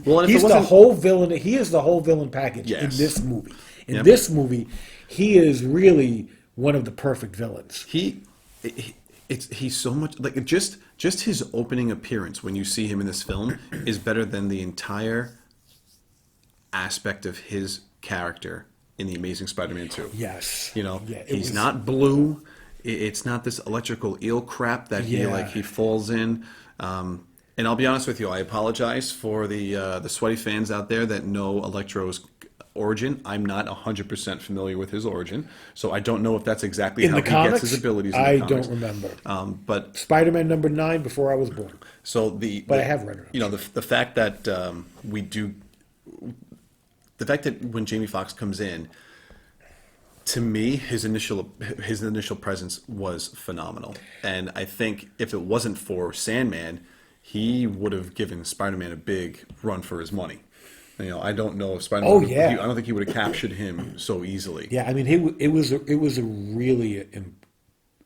Well, and if he's it the wasn't- whole villain. He is the whole villain package in Yes. this movie. In Yep. this movie, he is really one of the perfect villains. He's so much like just his opening appearance when you see him in this film is better than the entire aspect of his character in the Amazing Spider-Man 2. Yes. You know, Yeah, it he's was- not blue. It's not this electrical eel crap that Yeah. he falls in. And I'll be honest with you, I apologize for the sweaty fans out there that know Electro's origin. I'm not 100% familiar with his origin, so I don't know if that's exactly In how the he comics, gets his abilities. In I the comics. don't remember. But Spider-Man number 9 before I was born. so But I have read it. You know, the fact that the fact that when Jamie Foxx comes in, to me, his initial presence was phenomenal, and I think if it wasn't for Sandman, he would have given Spider-Man a big run for his money. You know, I don't know if Spider-Man. Oh, yeah. I don't think he would have captured him so easily. Yeah, I mean, it was a really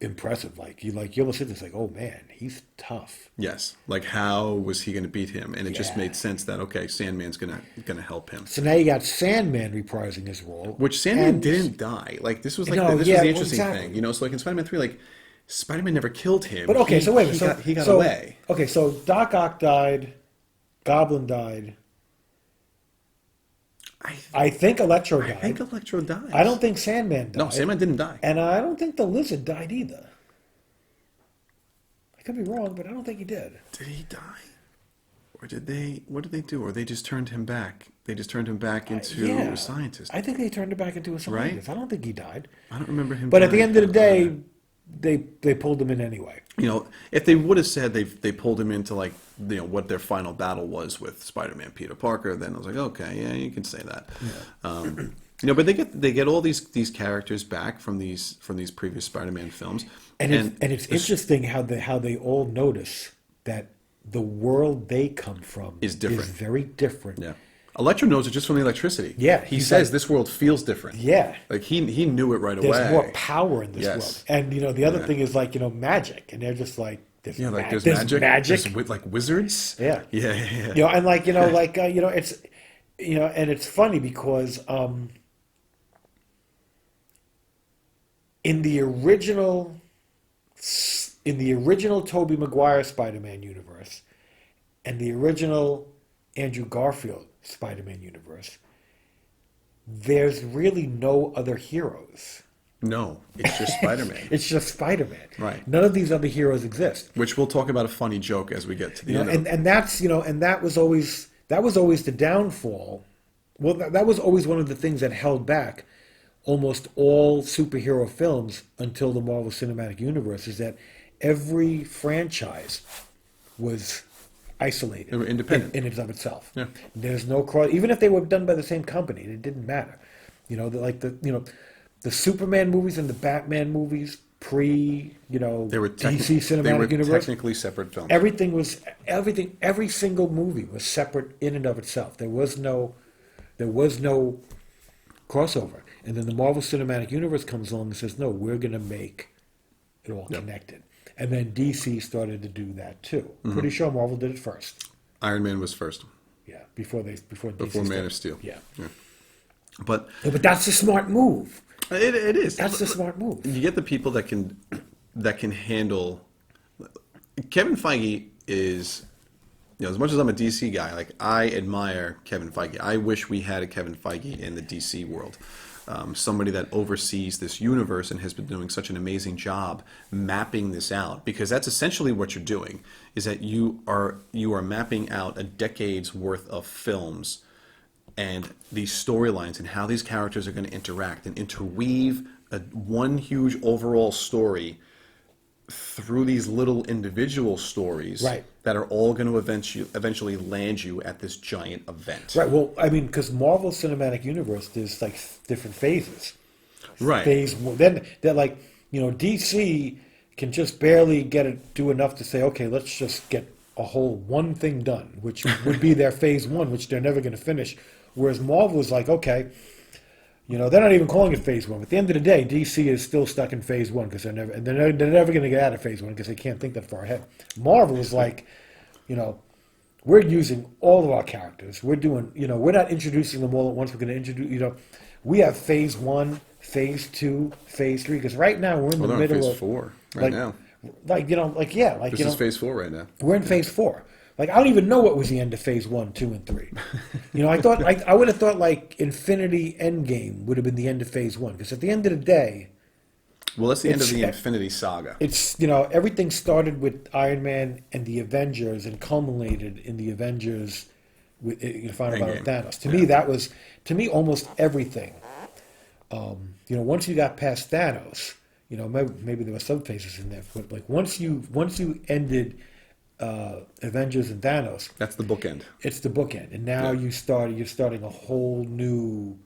impressive. Like you almost sit there and it's like, oh man, he's tough. Yes. Like, how was he going to beat him? And it just Yeah. made sense that okay, Sandman's gonna help him. So now you got Sandman reprising his role, Which Sandman and- didn't die. Like this was like No, this yeah, was the well, interesting exactly. thing, you know. So like in Spider-Man 3, like Spider-Man never killed him. But okay, so wait a minute. he got so, away. Okay, so Doc Ock died, Goblin died. I think Electro died. I think Electro died. I don't think Sandman died. No, Sandman didn't die. And I don't think the Lizard died either. I could be wrong, but I don't think he did. Did he die? Or did they? What did they do? Or they just turned him back? They just turned him back into Yeah. a scientist. I think they turned it back into a scientist. I don't think he died. I don't remember him. But at the dying. end of the day, they pulled him in anyway. You know, if they would have said they pulled him into like what their final battle was with Spider-Man Peter Parker, then I was like, okay, yeah, you can say that. But they get all these characters back from these previous Spider-Man films, And it's interesting how they all notice that the world they come from Is different. very different. yeah. Electro knows it just from the electricity. Yeah, he he's says like- this world feels different. Yeah. like he knew it right There's away. more power in this Yes. world. And the other Yeah. thing is like, magic. And they're just like there's, Yeah, like there's there's magic, magic. there's like wizards. Yeah. Yeah. And like, it's and it's funny because in the original Tobey Maguire Spider-Man universe and the original Andrew Garfield Spider-Man universe, there's really no other heroes. No, it's just Spider-Man, It's just Spider-Man. Right. None of these other heroes exist. which we'll talk about a funny joke as we get to the end. And that's and that was always the downfall. Well, that was always one of the things that held back almost all superhero films until the Marvel Cinematic Universe, is that every franchise was isolated. They were independent. in and of itself. Yeah. There's no cross, even if they were done by the same company, it didn't matter. The Superman movies and the Batman movies pre, They were DC Cinematic they were Universe. technically separate films. Every single movie was separate in and of itself. There was no crossover. And then the Marvel Cinematic Universe comes along and says, no, we're going to make it all connected. And then DC started to do that too. Mm-hmm. Pretty sure Marvel did it first. Iron Man was first Yeah, before DC before started. Man of Steel. Yeah. But Yeah, but that's the smart move. it is. That's the smart move. You get the people that can handle. Kevin Feige is, as much as I'm a DC guy, like I admire Kevin Feige. I wish we had a Kevin Feige in the DC world. Somebody that oversees this universe and has been doing such an amazing job mapping this out, because that's essentially what you're doing, is that you are mapping out a decade's worth of films and these storylines and how these characters are going to interact and interweave one huge overall story through these little individual stories Right. that are all going to eventually land you at this giant event. Right. Well, I mean, because Marvel Cinematic Universe, there's like different phases. Right. Phase one. Then they're like, DC can just barely do enough to say, okay, let's just get a whole one thing done, which would be their phase one, which they're never going to finish. Whereas Marvel is like, okay, they're not even calling it phase one. At the end of the day, DC is still stuck in phase one because they're never going to get out of phase one because they can't think that far ahead. Marvel is like, we're using all of our characters. We're doing, we're not introducing them all at once. We're going to introduce, we have phase one, phase two, phase three. Because right now we're in the They're in middle phase of 4 right now. This This is phase 4 right now. we're in phase 4. Like, I don't even know what was the end of phase 1, 2, and 3. I would have thought like Infinity Endgame would have been the end of phase 1, because at the end of the day, Well, that's the end of the It's- Infinity Saga. it's everything started with Iron Man and the Avengers and culminated in the Avengers with Final Battle with Endgame. Thanos. To me, almost everything. Once you got past Thanos, maybe there were some phases in there, but like once you ended Avengers and Thanos, That's the bookend. it's the bookend, and now you're starting a whole new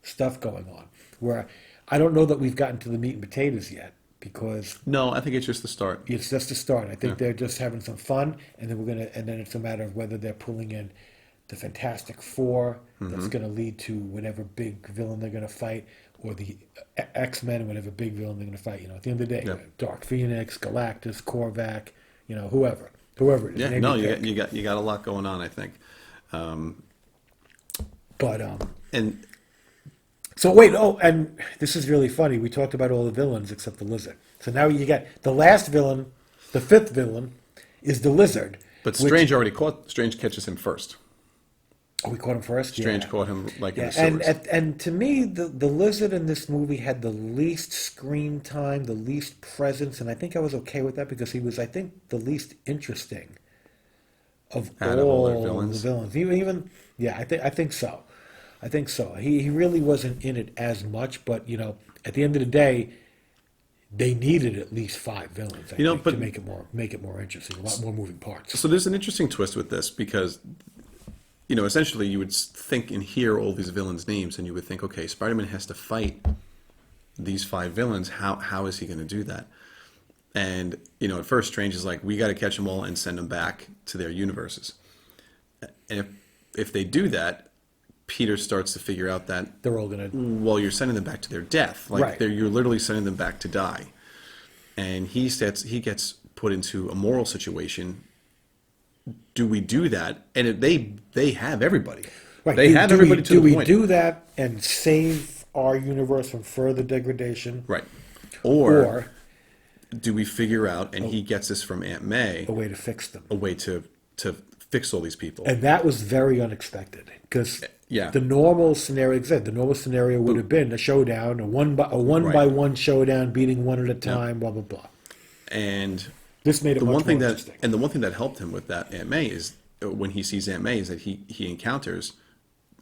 stuff going on. Where I don't know that we've gotten to the meat and potatoes yet, because No, I think it's just the start. it's just a start. I think they're just having some fun, and then it's a matter of whether they're pulling in the Fantastic Four that's going to lead to whatever big villain they're going to fight, or the X-Men and whatever big villain they're going to fight. At the end of the day, Yeah. Dark Phoenix, Galactus, Korvac, whoever it is. Yeah, Name no, your pick. you got a lot going on, I think. But And so wait, and this is really funny. We talked about all the villains except the Lizard. So now you get the last villain, the fifth villain, is the Lizard. but which- Strange catches him first. Oh, we caught him first. Strange Yeah. caught him like in Yeah, the sewers. and to me, the Lizard in this movie had the least screen time, the least presence, and I think I was okay with that because he was, I think, the least interesting of Out of all their all the villains? villains. Even I think so. I think so. He really wasn't in it as much, but at the end of the day, they needed at least 5 villains. I think, But- to make it more interesting, a lot more moving parts. So there's an interesting twist with this, because essentially you would think and hear all these villains' names, and you would think, okay, Spider-Man has to fight these 5 villains. How is he going to do that? And at first, Strange is like, we got to catch them all and send them back to their universes. And if they do that, Peter starts to figure out that They're all gonna. well, you're sending them back to their death. Like Right. you're literally sending them back to die. And he gets put into a moral situation. Do we do that? And they have everybody. Right. They have everybody to do the we point. do that and save our universe from further degradation? Right. Or Or do we figure out, and he gets this from Aunt May, a way to fix them? a way to fix all these people? And that was very unexpected because Yeah. the normal scenario, like I said, the normal scenario would have been a showdown, a one by Right. one showdown, beating one at a time, blah blah blah. And This made it the much one thing more that interesting. and the one thing that helped him with that Aunt May is when he sees Aunt May is that he encounters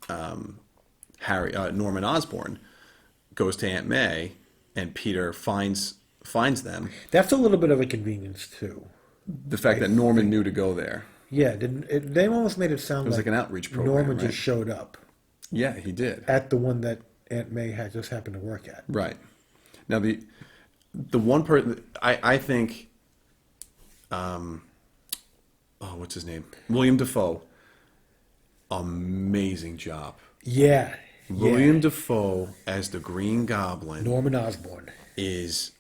Norman Osborn, goes to Aunt May, and Peter finds them. That's a little bit of a convenience too. The fact that Norman knew to go there. Yeah, they almost made it sound was like an outreach program, Norman right? just showed up Yeah, he did. at the one that Aunt May had just happened to work at. Right. Now the one person I think what's his name? William Dafoe. Amazing job. Yeah, William Dafoe as the Green Goblin Norman Osborn. is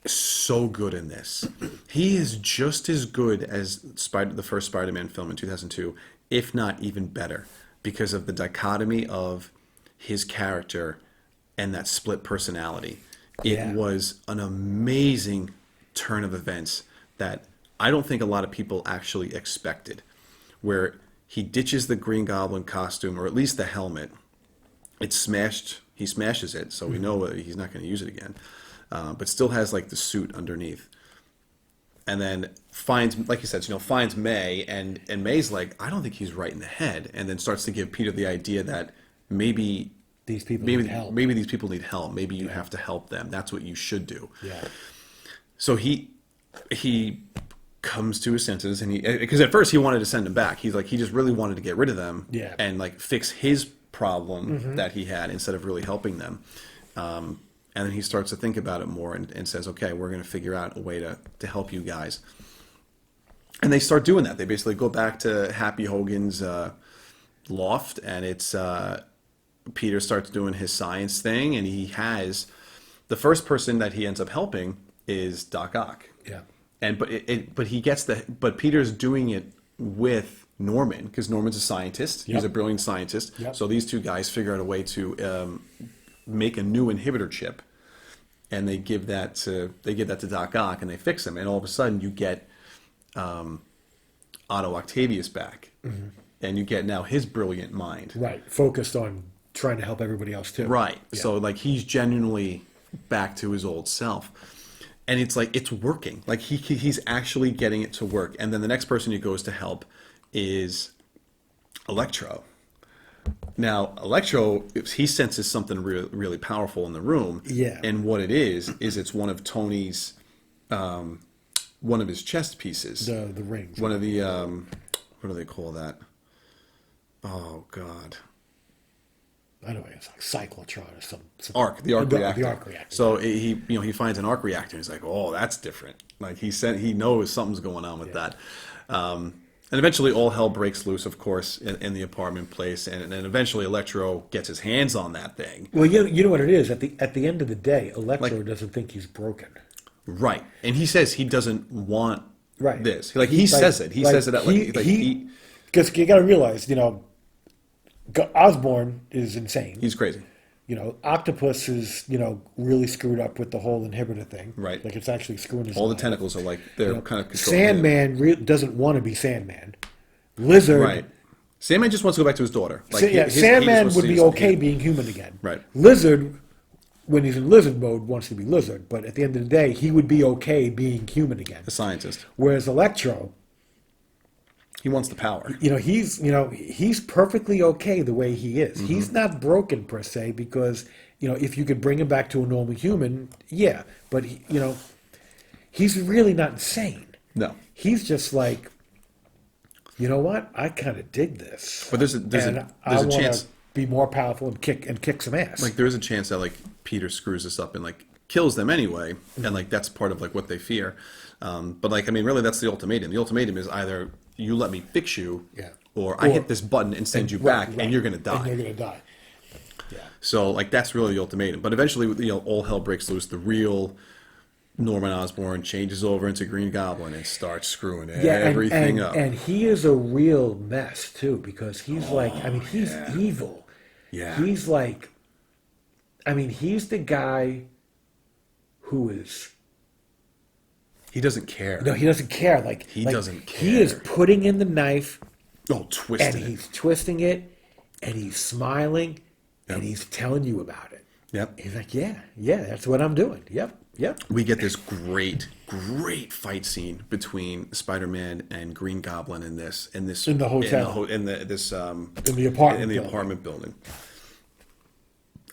so good in this. He is just as good as the first Spider-Man film in 2002, if not even better, because of the dichotomy of his character and that split personality. Yeah. It was an amazing turn of events that I don't think a lot of people actually expected, where he ditches the Green Goblin costume, or at least the helmet. It's smashed. He smashes it, so we know he's not going to use it again. But still has like the suit underneath. And then finds, like you said, finds May, and May's like, I don't think he's right in the head, and then starts to give Peter the idea that maybe These people need help. maybe these people need help. Maybe you have to help them. That's what you should do. Yeah. So he comes to his senses, and because at first he wanted to send them back. He's like, he just really wanted to get rid of them, Yeah. and like fix his problem that he had instead of really helping them. And then he starts to think about it more and says, okay, we're going to figure out a way to help you guys. And they start doing that. They basically go back to Happy Hogan's loft, and it's Peter starts doing his science thing, and he has the first person that he ends up helping is Doc Ock. Yeah. And but Peter's doing it with Norman, because Norman's a scientist. He's Yep. a brilliant scientist. Yep. So these two guys figure out a way to make a new inhibitor chip, and they give that to Doc Ock, and they fix him, and all of a sudden you get Otto Octavius back, and you get now his brilliant mind. Right. Focused on trying to help everybody else too. Right. Yeah. So like he's genuinely back to his old self. And it's like it's working. Like he's actually getting it to work. And then the next person he goes to help is Electro. Now, Electro, he senses something really powerful in the room. Yeah. And what it is it's one of Tony's one of his chest pieces. The rings. One of the what do they call that? Oh God. I don't know. It's like cyclotron or some The arc reactor. The arc reactor. So he finds an arc reactor. And he's like, oh, that's different. Like he knows something's going on with that. And eventually all hell breaks loose, of course, in the apartment place. And eventually Electro gets his hands on that thing. Well, you know what it is. At the end of the day, Electro doesn't think he's broken. Right. And he says he doesn't want Right. this. He says it. He says it. Because you got to realize, Osborn is insane. He's crazy. Octopus is, really screwed up with the whole inhibitor thing. Right. Like it's actually screwing his All the mind. tentacles are like, they're kind of controlling him. Sandman doesn't want to be Sandman. Lizard. Right. Sandman just wants to go back to his daughter. Sandman would be okay being human again. Right. Lizard, when he's in lizard mode, wants to be lizard. But at the end of the day, he would be okay being human again. A scientist. Whereas Electro, He wants the power. he's perfectly okay the way he is. Mm-hmm. He's not broken per se because if you could bring him back to a normal human, yeah. But he's really not insane. No. He's just like you know what? I kind of dig this. But there's and a I there's a want chance to be more powerful and kick some ass. like there is a chance that like Peter screws this up and like kills them anyway, and like that's part of like what they fear. But like I mean, really, that's the ultimatum. The ultimatum is either you let me fix you, Yeah. or I Or- hit this button and send you Right, back, right. and you're gonna die. And you're gonna die. Yeah. So like that's really the ultimatum. But eventually, all hell breaks loose. The real Norman Osborn changes over into Green Goblin and starts screwing everything up. And he is a real mess too, because he's like, I mean, he's evil. Yeah. He's like, I mean, he's the guy who is. He doesn't care. No, he doesn't care. Like He like, doesn't He is care. putting in the knife Oh, and twisted. he's twisting it, and he's smiling, and Yep. he's telling you about it. Yep. He's like, yeah, that's what I'm doing. Yep. We get this great fight scene between Spider-Man and Green Goblin in this In the hotel. in this In the apartment in the building. apartment building.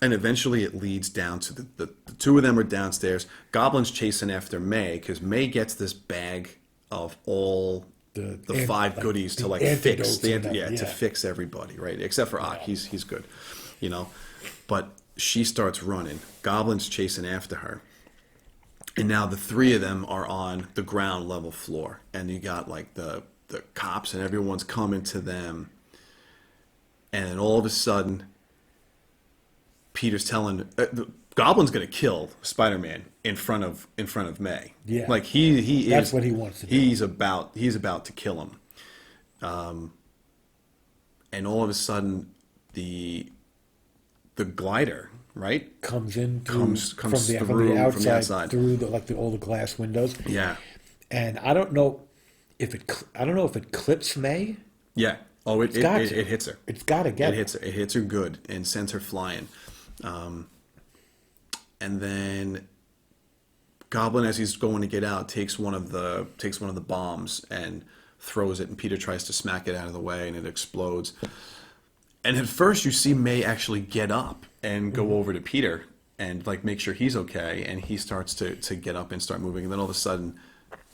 And eventually it leads down to the two of them are downstairs. Goblin's chasing after May because May gets this bag of all the ant- five like, goodies to the like fix antidotes the or whatever, to yeah. fix everybody, right? Except for Ock, he's good, you know. But she starts running. Goblin's chasing after her. And now the three of them are on the ground level floor, and you got like the cops and everyone's coming to them. And then all of a sudden, Peter's telling the Goblin's going to kill Spider-Man in front of May. Yeah. like he That's is what he wants to do. He's about to kill him. And all of a sudden, the glider, right? Comes in through, Comes from through the outside, from the outside. through all the glass windows. Yeah. And I don't know if it clips May. Yeah. Oh, it got it, to. it hits her. It's got to get It hits her. It hits her good and sends her flying. And then Goblin, as he's going to get out, takes one of the bombs and throws it, and Peter tries to smack it out of the way, and it explodes. And at first, you see May actually get up and go over to Peter and like make sure he's okay, and he starts to get up and start moving. And then all of a sudden,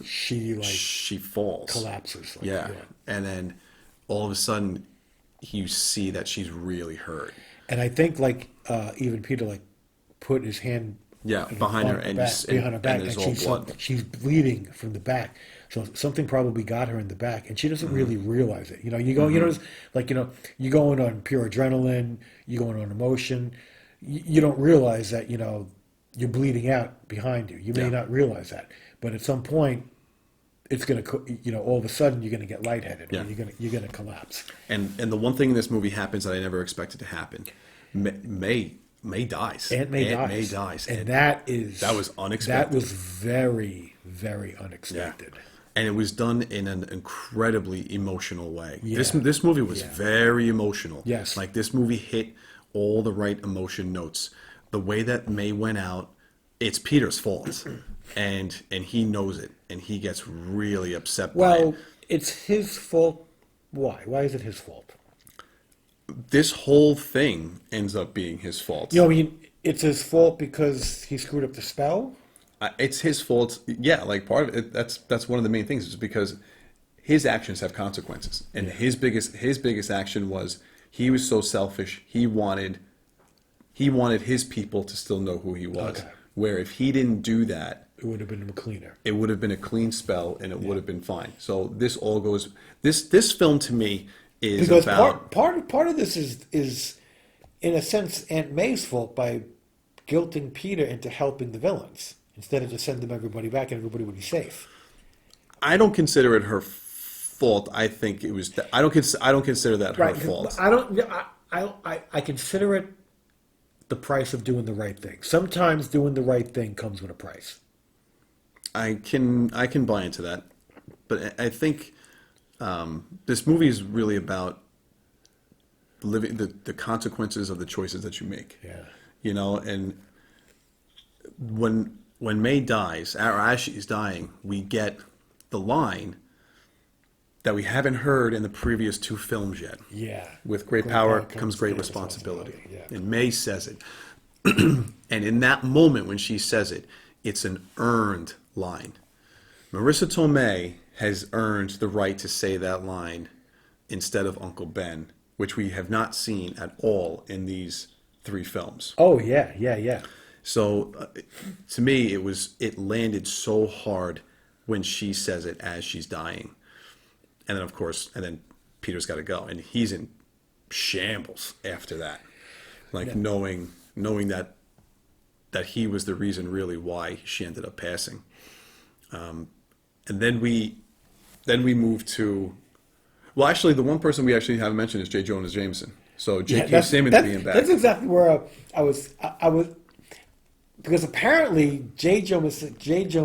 She like she falls, collapses. Like, yeah. And then all of a sudden, you see that she's really hurt. And I think like even Peter like put his hand Behind her, and behind her back, there's and all blood. she's bleeding from the back. So something probably got her in the back, and she doesn't really realize it. You know, you go, you know, it's like you're going on pure adrenaline, you're going on emotion. You don't realize that you're bleeding out behind you. You may not realize that, but at some point, it's gonna all of a sudden you're gonna get lightheaded. Yeah. Or you're gonna collapse. And the one thing in this movie happens that I never expected to happen. May dies. Aunt May dies. And that was unexpected. That was very, very unexpected. Yeah. And it was done in an incredibly emotional way. Yeah. This movie was very emotional. Yes. Like this movie hit all the right emotion notes. The way that May went out, it's Peter's fault. And he knows it, and he gets really upset by it. Well, it's his fault. Why? Why is it his fault? This whole thing ends up being his fault. I mean, it's his fault because he screwed up the spell? It's his fault. Yeah, like part of it. That's one of the main things is because his actions have consequences, and his biggest action was he was so selfish. He wanted his people to still know who he was. Okay. Where if he didn't do that, It would have been cleaner. it would have been a clean spell, and it would have been fine. So this all goes. This film to me is Because about part of this is in a sense Aunt May's fault by guilting Peter into helping the villains instead of just sending everybody back and everybody would be safe. I don't consider it her fault. I think it was. I don't consider that her fault. I consider it the price of doing the right thing. Sometimes doing the right thing comes with a price. I can buy into that, but I think this movie is really about living the consequences of the choices that you make. Yeah. And when May dies, or as she's dying, we get the line that we haven't heard in the previous two films yet. Yeah. With great power comes great responsibility. Yeah. And May says it. And in that moment when she says it, it's an earned line. Marissa Tomei has earned the right to say that line instead of Uncle Ben, which we have not seen at all in these three films. Oh yeah, yeah, yeah. So to me, it landed so hard when she says it as she's dying, and then of course, and then Peter's got to go, and he's in shambles after that, like knowing that he was the reason really why she ended up passing. And then we move to, well, actually, the one person we actually haven't mentioned is J. Jonah Jameson. So J.K. Simmons being back. That's exactly where I was. Because apparently J. Jonah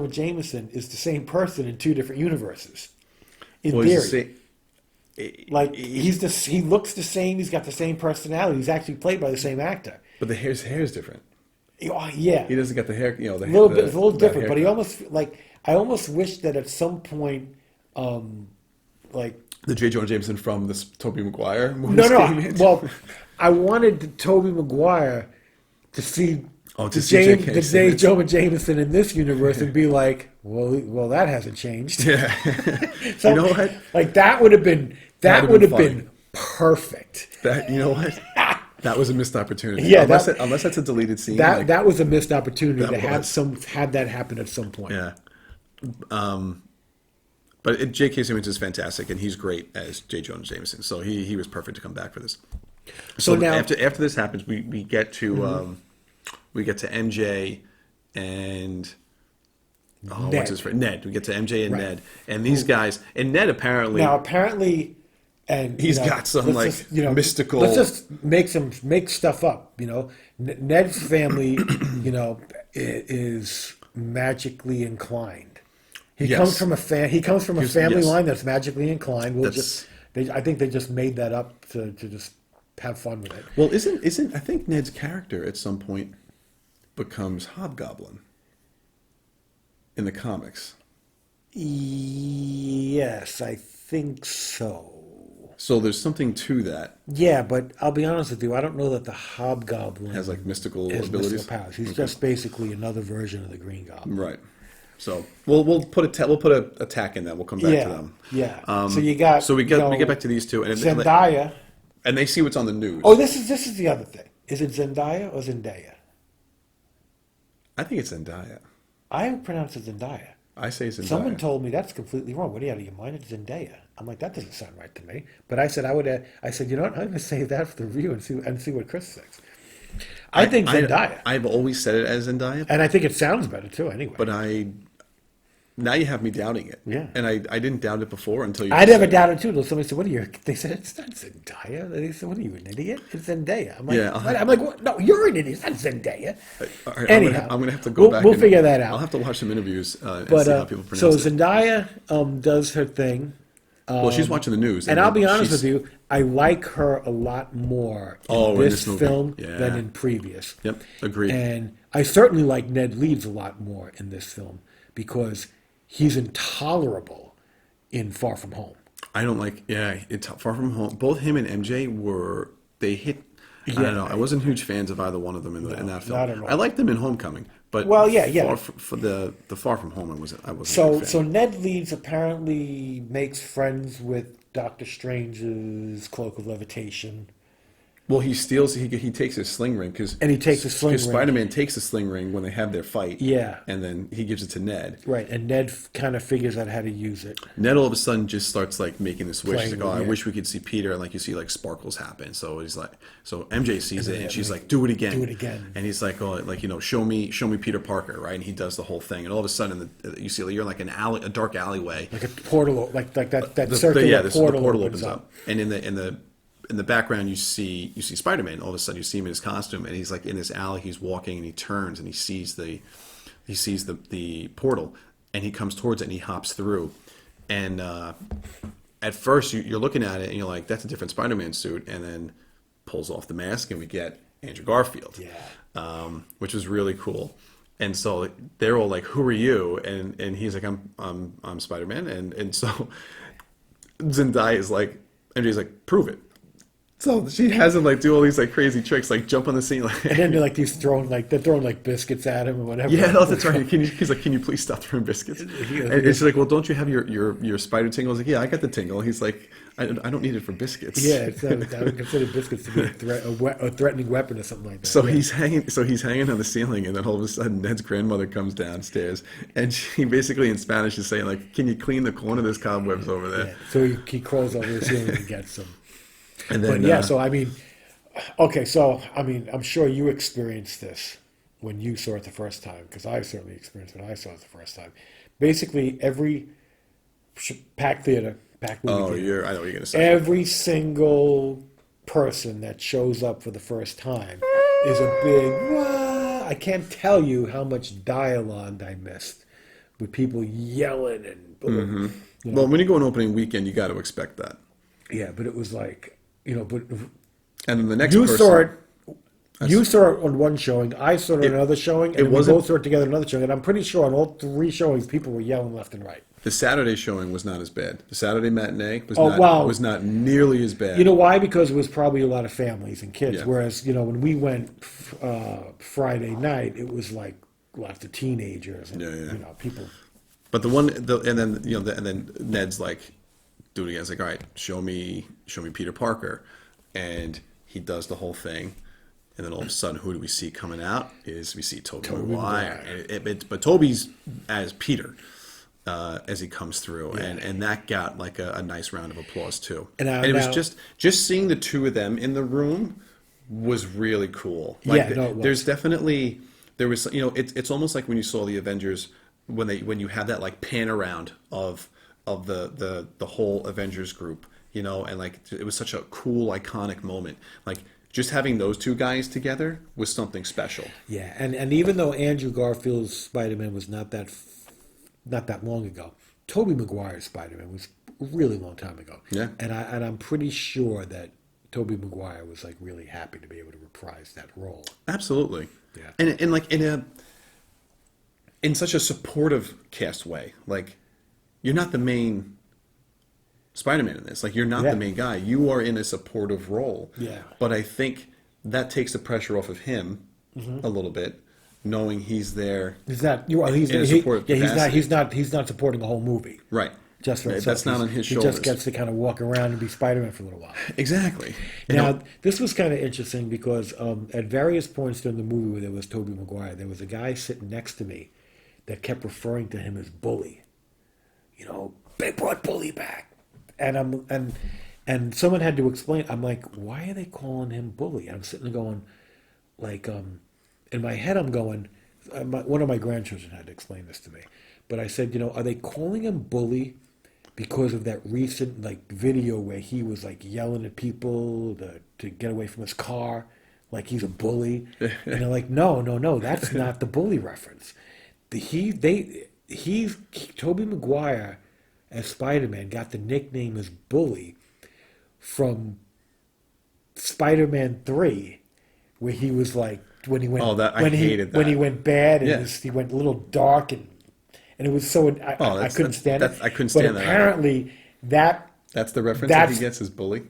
Jameson is the same person in two different universes. In Well, he's theory, the like he looks the same. He's got the same personality. He's actually played by the same actor. but the hair is different. Oh, yeah, He doesn't get the hair, a little bit, it's a little that different. But he haircut. almost like I almost wish that at some point, like The J. Jonah Jameson from this Tobey Maguire movie. no. Well, I wanted Tobey Maguire to see Oh, to the see James, J.K. the J. Simmons. Jonah Jameson in this universe and be like, well, that hasn't changed. Yeah. So, You know what? Like that would have been That'd would have have been been perfect. That, you know what? That was a missed opportunity. Yeah, unless that's a deleted scene. That like, that was a missed opportunity That to have was. had that happen at some point. yeah. But J.K. Simmons is fantastic, and he's great as J. Jonah Jameson. So he was perfect to come back for this. So now- after this happens, we get to MJ and Ned. what's his friend Ned. We get to MJ and Right. Ned, and these guys, and Ned apparently Now apparently, and He's got some, let's like, just, mystical- Let's just make stuff up. Ned's family, is magically inclined. He Yes. comes from a family yes. line that's magically inclined. That's- I think they just made that up to just have fun with it. well, isn't I think Ned's character at some point becomes Hobgoblin in the comics. Yes, I think so. So there's something to that. Yeah, but I'll be honest with you. I don't know that the Hobgoblin Has like mystical has abilities. mystical powers. He's just basically another version of the Green Goblin. Right. So we'll put a attack in that. We'll come back to them. Yeah. So you got. So we get back to these two, and Zendaya. and they see what's on the news. Oh, this is the other thing. Is it Zendaya or Zendaya? I think it's Zendaya. I pronounce it Zendaya. I say Zendaya. Someone told me that's completely wrong. What are you out of your mind? It's Zendaya. I'm like, that doesn't sound right to me. But I said I said, you know what? I'm going to save that for the review and see what Chris thinks. I think Zendaya, I've always said it as Zendaya, and I think it sounds better too. Anyway, but now you have me doubting it. Yeah. And I didn't doubt it before until you. I just never said it. doubted too. Until somebody said, "What are you?" They said, "It's not Zendaya." They said, "What are you, an idiot?" It's Zendaya. I'm like, Yeah, what? I'm like, what? No, you're an idiot. It's not Zendaya. All right, Anyhow, I'm gonna have to go back. We'll and- figure that out. I'll have to watch some interviews and But see how people so pronounce it. Zendaya does her thing, Well, she's watching the news, and I'll be honest she's- with you, I like her a lot more in Oh, in this this movie. film Yeah. than in previous. Yep, agreed. And I certainly like Ned Leeds a lot more in this film because he's intolerable in Far From Home. I don't like. Yeah, it's Far From Home. Both him and MJ they hit. I Yeah. don't know. I wasn't huge fans of either one of them in that film. not at all. I liked them in Homecoming, but Well, yeah. For the Far From Home, I wasn't. a So big fan. Ned Leeds apparently makes friends with Doctor Strange's cloak of levitation. Well, he steals. He takes his sling ring because And he takes his sling ring. Spider-Man takes the sling ring when they have their fight. Yeah. and then he gives it to Ned. Right, and Ned kind of figures out how to use it. Ned all of a sudden just starts like making this wish. He's Playing like, "Oh, with I it. wish we could see Peter." And like you see like sparkles happen. So he's like, so MJ sees it and she's like, "Do it again." Do it again. And he's like, "Oh, like show me Peter Parker, right?" And he does the whole thing. And all of a sudden, you see you're in like a dark alleyway. Like a portal, like that The circular the portal, portal opens up, and in the background you see Spider-Man. All of a sudden, you see him in his costume, and he's like in this alley. He's walking, and he turns, and he sees the portal, and he comes towards it, and he hops through. And at first, you're looking at it, and you're like, "That's a different Spider-Man suit," and then pulls off the mask, and we get Andrew Garfield, which was really cool. And so they're all like, "Who are you?" And he's like, "I'm Spider-Man," and so Zendaya is like, MJ's like, "Prove it." So she has him like do all these like crazy tricks, like jump on the scene, like And then they're like they're throwing like biscuits at him or whatever. yeah, no, that's right. He's like, can you please stop throwing biscuits? And she's like, well, don't you have your spider tingle? I was like, yeah, I got the tingle. He's like, I don't need it for biscuits. Yeah, it's I would consider biscuits to be a threatening weapon or something like that. So Yeah. he's hanging on the ceiling, and then all of a sudden, Ned's grandmother comes downstairs, and she basically in Spanish is saying like, can you clean the corner of this cobwebs over there? Yeah. So he crawls over the ceiling and gets them. And But then yeah, so I mean, okay, so I mean, I'm sure you experienced this when you saw it the first time, because I certainly experienced it when I saw it the first time. Basically, every packed theater, packed movie theater, I know what you're gonna say. every single person that shows up for the first time is a big, "Wah!" I can't tell you how much dialogue I missed with people yelling and, you know, Well, when you go on opening weekend, you got to expect that. yeah, but it was like, you know, but And then the next you person, saw it. You saw it on one showing. I saw it on another showing, and it then we wasn't- both saw it together on another showing. And I'm pretty sure on all three showings, people were yelling left and right. the Saturday showing was not as bad. The Saturday matinee Oh, wow. was not nearly as bad. You know why? Because it was probably a lot of families and kids. Yeah. Whereas, you know, when we went Friday night, it was like lots of teenagers and Yeah, yeah. you know people. But and then Ned's like, do it again. It's like, all right, show me Peter Parker, and he does the whole thing, and then all of a sudden, who do we see coming out? We see Tobey Maguire, and but Toby's as Peter as he comes through, and that got like a nice round of applause too. And And it was now- just seeing the two of them in the room was really cool. Like Yeah, no, it was. there's definitely there was it's almost like when you saw the Avengers when you had that like pan around of the whole Avengers group, and like it was such a cool iconic moment. Like just having those two guys together was something special. Yeah, and even though Andrew Garfield's Spider-Man was not that long ago, Tobey Maguire's Spider-Man was a really long time ago. Yeah. And I'm pretty sure that Tobey Maguire was like really happy to be able to reprise that role. Absolutely. Yeah. And like in such a supportive cast way. Like you're not the main Spider-Man in this. Like you're not Yeah. the main guy. You are in a supportive role. Yeah. But I think that takes the pressure off of him a little bit, knowing he's there. He's not. He's In a supportive capacity. He's not supporting a whole movie. Right. Just for Right, himself. that's not on his He shoulders. just gets to kind of walk around and be Spider-Man for a little while. Exactly. Now, this was kind of interesting because at various points during the movie where there was Tobey Maguire, there was a guy sitting next to me that kept referring to him as Bully. You know, they brought Bully back, and someone had to explain. I'm like, why are they calling him Bully? I'm sitting there going, like, in my head, I'm going. One of my grandchildren had to explain this to me, but I said, are they calling him Bully because of that recent like video where he was like yelling at people to get away from his car, like he's a bully? And they're like, no, that's not the bully reference. Tobey Maguire as Spider-Man got the nickname as Bully from Spider-Man 3, where he was like when he went I hated that. when he went bad and Yeah. he went a little dark and it was so I couldn't stand it. I couldn't stand but that. apparently that's the reference that he that's- gets as Bully.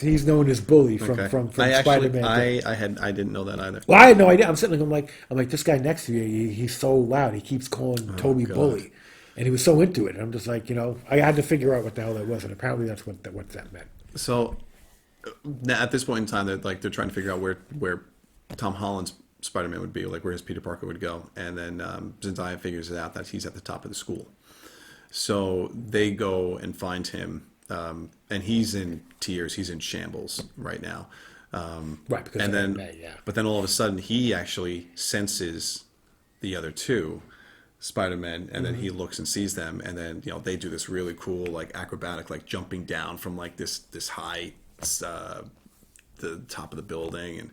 he's known as Bully from Okay. from I actually Spider-Man. I didn't know that either. Well, I had no idea. I'm sitting there, I'm like, this guy next to you, he's so loud. He keeps calling Toby God. Bully. And he was so into it. And I'm just like, I had to figure out what the hell that was. And apparently that's what that meant. So now at this point in time, they're trying to figure out where Tom Holland's Spider-Man would be, like where his Peter Parker would go, and then Zendaya figures it out that he's at the top of the school. So they go and find him, and he's in tears. He's in shambles right now. Right, because and of then, May, yeah. but then all of a sudden, he actually senses the other two Spider-Man, and then he looks and sees them, and then they do this really cool like acrobatic, like jumping down from like this high, the top of the building,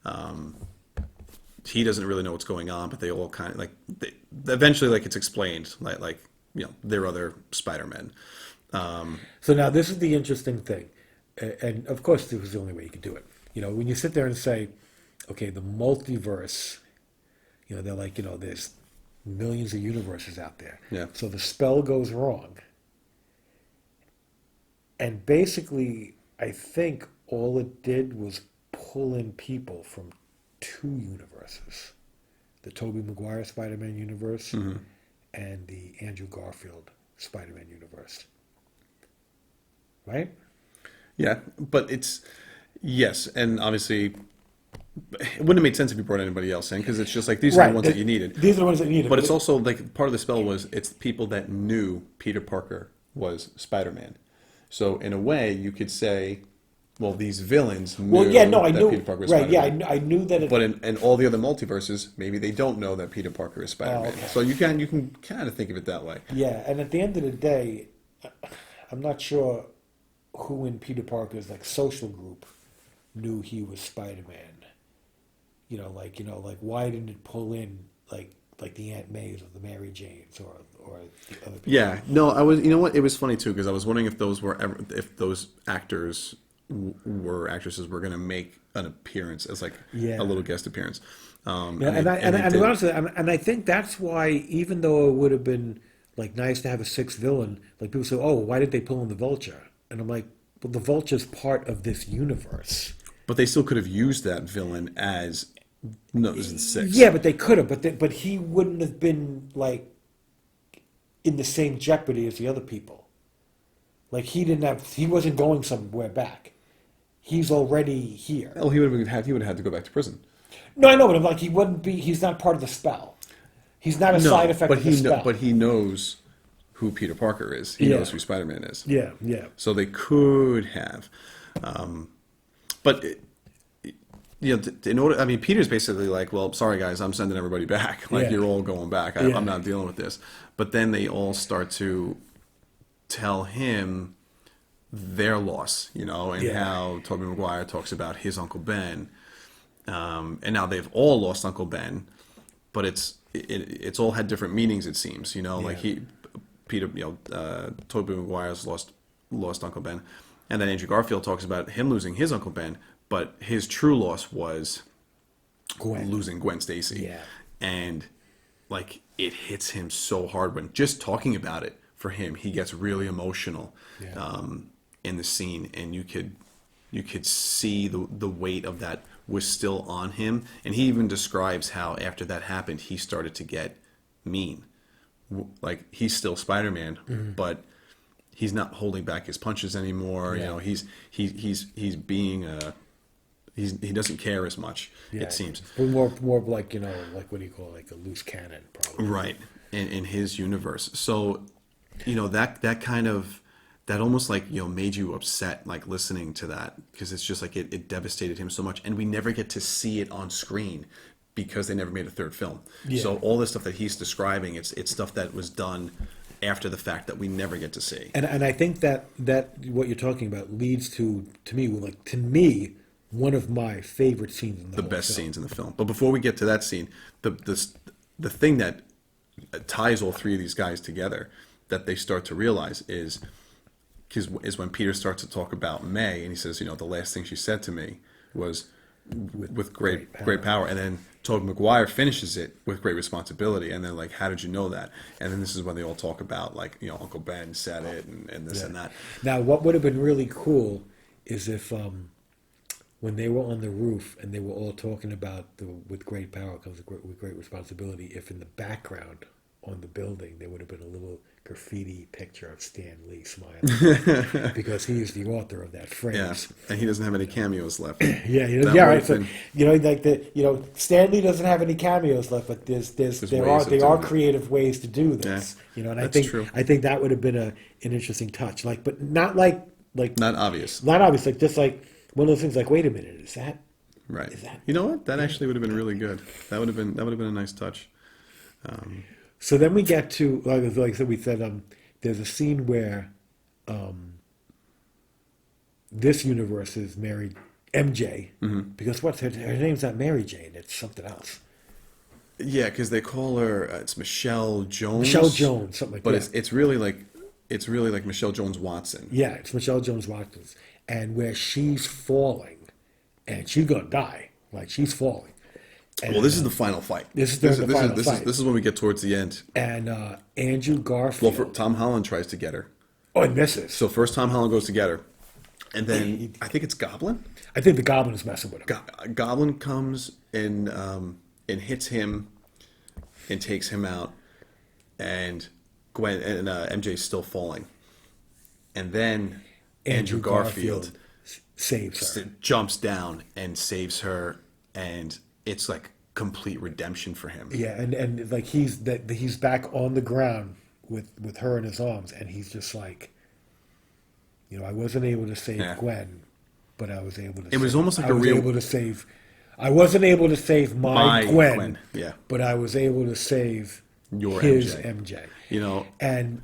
and he doesn't really know what's going on, but they all kind of like eventually like it's explained like they're other Spider-Men. So now this is the interesting thing. And of course, this was the only way you could do it. When you sit there and say, okay, the multiverse, they're like, there's millions of universes out there. Yeah. So the spell goes wrong. And basically, I think all it did was pull in people from two universes, the Tobey Maguire Spider-Man universe and the Andrew Garfield Spider-Man universe. Right? Yeah, but yes, and obviously it wouldn't have made sense if you brought anybody else in because it's just like these are the ones that you needed. These are the ones that you needed. But it's also like part of the spell was it's the people that knew Peter Parker was Spider-Man. So in a way, you could say, well, these villains knew I that knew. Peter Parker was Right, Spider-Man. yeah, I knew that. But in all the other multiverses, maybe they don't know that Peter Parker is Spider-Man. okay. So you can kind of think of it that way. Yeah, and at the end of the day, I'm not sure who in Peter Parker's like social group knew he was Spider-Man. Like why didn't it pull in like the Aunt Mays or the Mary Janes or the other people? Yeah, no, I was. You know what? It was funny too because I was wondering if those actors were actresses were going to make an appearance as like Yeah. a little guest appearance. Yeah, and they did. honestly, and I think that's why, even though it would have been like nice to have a sixth villain, like people say, "Oh, why did they pull in the Vulture?" And I'm like, "Well, the Vulture's part of this universe." But they still could have used that villain as no, this is the six. Yeah, but they could have, but he wouldn't have been like in the same jeopardy as the other people. Like he wasn't going somewhere back. He's already here. Well, he would have had to go back to prison. No, I know, but I'm like, he wouldn't be. He's not part of the spell. He's not a side effect but of the spell. but he knows who Peter Parker is. He Yeah. knows who Spider-Man is. Yeah, yeah. So they could have, but in order. I mean, Peter's basically like, well, sorry guys, I'm sending everybody back. Like Yeah. you're all going back. Yeah. I'm not dealing with this. But then they all start to tell him their loss, and Yeah. how Tobey Maguire talks about his Uncle Ben, and now they've all lost Uncle Ben, but it's all had different meanings. It seems, like Peter, Tobey Maguire's lost Uncle Ben, and then Andrew Garfield talks about him losing his Uncle Ben, but his true loss was Gwen. losing Gwen Stacy, Yeah. and like it hits him so hard when just talking about it for him, he gets really emotional. Yeah. In the scene, and you could see the weight of that was still on him, and he even describes how after that happened he started to get mean. Like he's still Spider-Man, but he's not holding back his punches anymore. Yeah. He's being he doesn't care as much. Yeah. It seems more like like what do you call it? Like a loose cannon, probably. right in his universe. So that kind of. That almost like made you upset like listening to that because it's just like it devastated him so much, and we never get to see it on screen because they never made a third film. Yeah. So all this stuff that he's describing, it's stuff that was done after the fact that we never get to see. And I think that what you're talking about leads to me one of my favorite scenes in The best scenes in the film. But before we get to that scene, the thing that ties all three of these guys together that they start to realize is when Peter starts to talk about May, and he says, the last thing she said to me was with great power, and then Tobey Maguire finishes it with great responsibility, and then like, how did you know that? And then this is when they all talk about like, Uncle Ben said it, and this and that. Now, what would have been really cool is if when they were on the roof and they were all talking about with great power comes with great responsibility, if in the background on the building there would have been a little graffiti picture of Stan Lee smiling because he is the author of that phrase. Yeah, and he doesn't have any cameos left. Yeah, That yeah, would right. have So been- Stan Lee doesn't have any cameos left, but there ways are of doing it. creative ways to do this. Yeah, And that's true. I think that would have been an interesting touch. But not like Not obvious. not obvious, like just like one of those things. Like, wait a minute, is that Right. Is that- You know what? That actually would have been really good. That would have been a nice touch. So then we get to like I said, we said there's a scene where this universe is married MJ because her name's not Mary Jane, it's something else. Yeah, because they call her it's Michelle Jones. Michelle Jones, something like but that. it's really like Michelle Jones Watson. Yeah, it's Michelle Jones Watkins, and where she's falling, and she's gonna die, like she's falling. And, Well, this is the final fight. This is the final fight. This is when we get towards the end. and Andrew Well, Garfield. Tom Holland tries to get her. Oh, and misses. So first Tom Holland goes to get her, And then I think it's Goblin. I think the Goblin is messing with him. Goblin comes and hits him and takes him out, and Gwen and MJ's still falling, and then Andrew Garfield saves her. jumps down and saves her, and it's like complete redemption for him. Yeah, and like he's back on the ground with her in his arms, and he's just like, I wasn't able to save Gwen, but I was able to. It was almost like a real. I wasn't able to save my Gwen, yeah, but I was able to save his MJ. And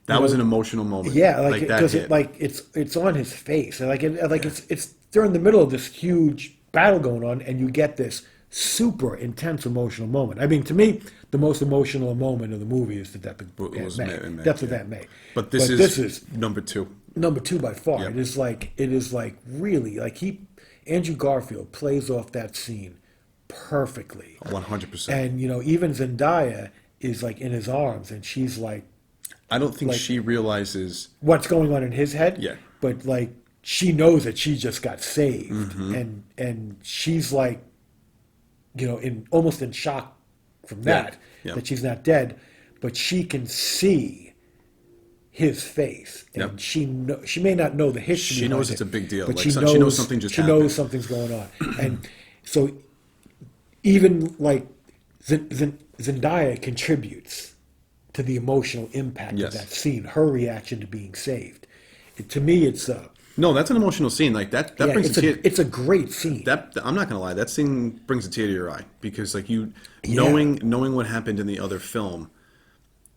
that was an emotional moment. Yeah, because it's on his face, and it's during the middle of this huge battle going on, and you get this super intense emotional moment. I mean, to me, the most emotional moment of the movie is the death of Aunt May. Death of Aunt May. But this is number two. Number two by far. Yep. It is like really like Andrew Garfield plays off that scene perfectly. 100%. And even Zendaya is like in his arms, and she's like, I don't think she realizes what's going on in his head. Yeah. But like she knows that she just got saved, Mm-hmm. and she's like, almost in shock from that that she's not dead, but she can see his face, and she may not know the history. She knows it's a big deal, but she knows something just happened. She knows something's going on, and so even like Zendaya contributes to the emotional impact of that scene. Her reaction to being saved, to me, it's no, that's an emotional scene. Like that brings a tear. It's a great scene. I'm not gonna lie, that scene brings a tear to your eye because like knowing what happened in the other film,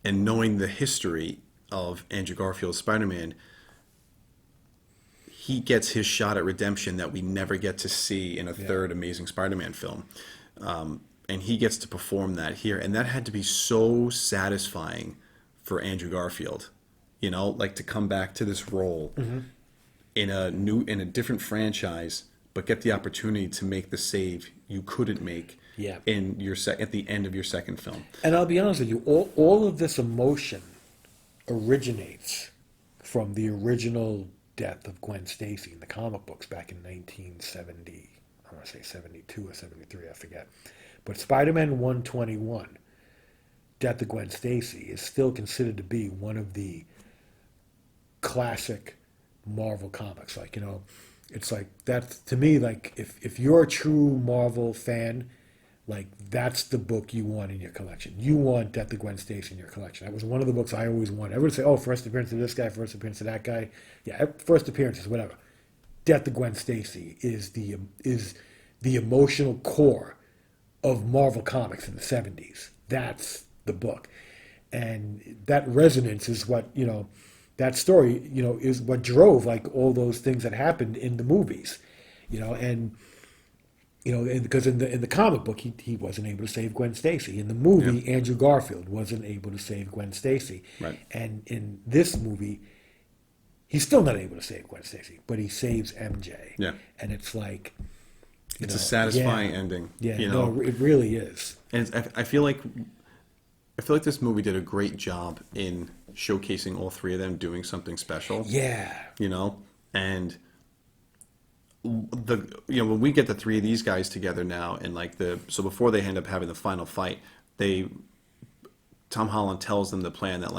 and knowing the history of Andrew Garfield's Spider-Man, he gets his shot at redemption that we never get to see in a third Amazing Spider-Man film, and he gets to perform that here, and that had to be so satisfying for Andrew Garfield, like to come back to this role. Mm-hmm. In a different franchise, but get the opportunity to make the save you couldn't make in your at the end of your second film. And I'll be honest with you, all of this emotion originates from the original death of Gwen Stacy in the comic books back in 1970. I want to say 72 or 73, I forget. But Spider-Man 121, Death of Gwen Stacy, is still considered to be one of the classic Marvel comics. It's like that to me. Like if you're a true Marvel fan, like that's the book you want in your collection. You want Death of Gwen Stacy in your collection. That was one of the books I always wanted. Everyone would say, "Oh, first appearance of this guy, first appearance of that guy." Yeah, first appearances, whatever. Death of Gwen Stacy is the emotional core of Marvel Comics in the 70s. That's the book, and that resonance is what that story, is what drove like all those things that happened in the movies, and because in the comic book he wasn't able to save Gwen Stacy. In the movie, Andrew Garfield wasn't able to save Gwen Stacy, right? And in this movie, he's still not able to save Gwen Stacy, but he saves MJ. Yeah, and it's like it's a satisfying ending. Yeah, it really is. And I feel like this movie did a great job in showcasing all three of them doing something special. Yeah. And when we get the three of these guys together now, and so before they end up having the final fight, Tom Holland tells them the plan that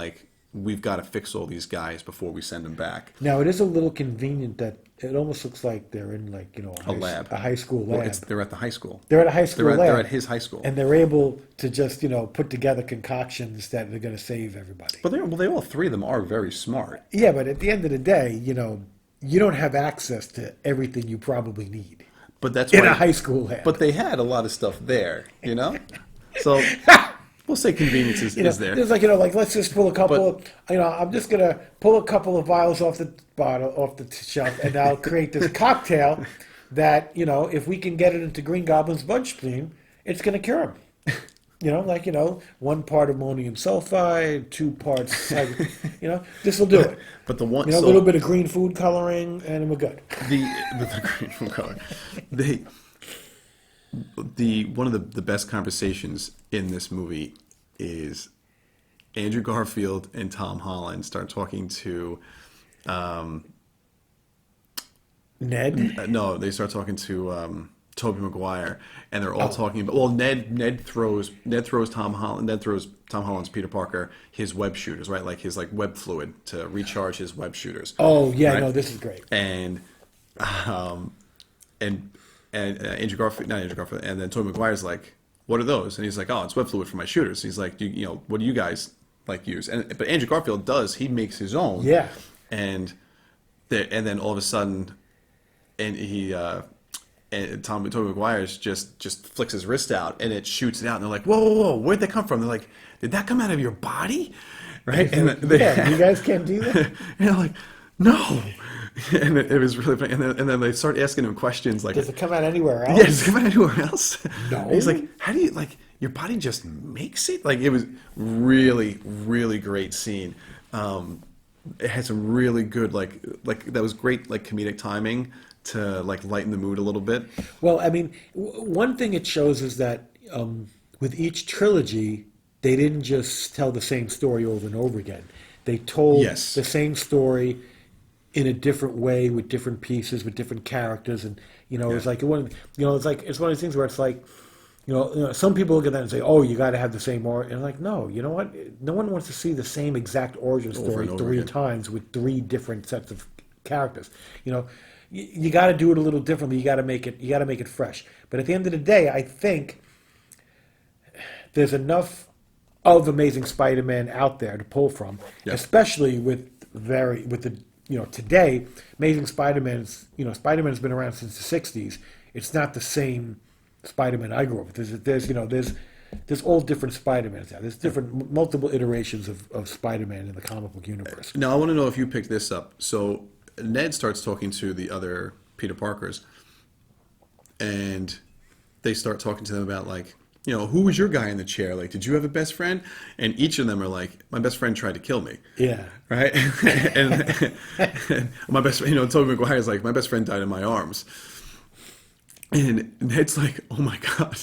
we've got to fix all these guys before we send them back. Now it is a little convenient that it almost looks like they're in a lab, a high school lab. Well, they're at the high school. They're at a high school lab. They're at his high school, and they're able to just put together concoctions that they're going to save everybody. But they all three of them are very smart. Yeah, but at the end of the day, you don't have access to everything you probably need. But that's in a high school lab. But they had a lot of stuff there, so. We'll say convenience is there. It's like let's just pull a couple. I'm just gonna pull a couple of vials off the shelf, and I'll create this cocktail that if we can get it into Green Goblin's bloodstream, it's gonna cure him. 1 part ammonium sulfide, 2 parts. This will do it. But the one, a little bit of green food coloring, and we're good. The green food coloring. One of the best conversations in this movie is Andrew Garfield and Tom Holland start talking to Ned. No, they start talking to Tobey Maguire, and they're all talking about. Well, Ned throws Tom Holland. Ned throws Tom Holland's Peter Parker his web shooters, right? Like his web fluid to recharge his web shooters. Oh yeah, right? no, this is great. And Andrew Garfield, not Andrew Garfield, and then Tobey Maguire's like, "What are those?" And he's like, "Oh, it's web fluid for my shooters." He's like, what do you guys like use?" But Andrew Garfield does. He makes his own. Yeah. And then all of a sudden, and Tobey Maguire's just flicks his wrist out and it shoots it out, and they're like, whoa, where'd that come from? They're like, did that come out of your body? Right? And Yeah, you guys can't do that. and they're like, no. And it was really funny. And then they start asking him questions like, Does it come out anywhere else? yeah, does it come out anywhere else? No. And he's like, how do you, like, your body just makes it? Like, it was really, really great scene. It had some really good, like that was great, like, comedic timing to, like, lighten the mood a little bit. Well, I mean, one thing it shows is that with each trilogy, they didn't just tell the same story over and over again. They told Yes. the same story in a different way with different pieces, with different characters, and it's like it's one of those things where it's like, some people look at that and say, "Oh, you got to have the same origin." And like, no, you know what? No one wants to see the same exact origin story and over three again. times with three different sets of characters. You got to do it a little differently. You got to make it fresh. But at the end of the day, I think there's enough of Amazing Spider-Man out there to pull from, Yeah. especially with today, Amazing Spider-Man's Spider-Man's been around since the '60s. It's not the same Spider-Man I grew up with. There's all different Spider-Mans out. There's different multiple iterations of Spider-Man in the comic book universe. Now, I want to know if you picked this up. So Ned starts talking to the other Peter Parkers, and they start talking to them about, like, who was your guy in the chair? Like, did you have a best friend? And each of them are like, my best friend tried to kill me. Yeah. Right? and my best friend, Tobey Maguire's like, my best friend died in my arms. And Ned's like, oh my God.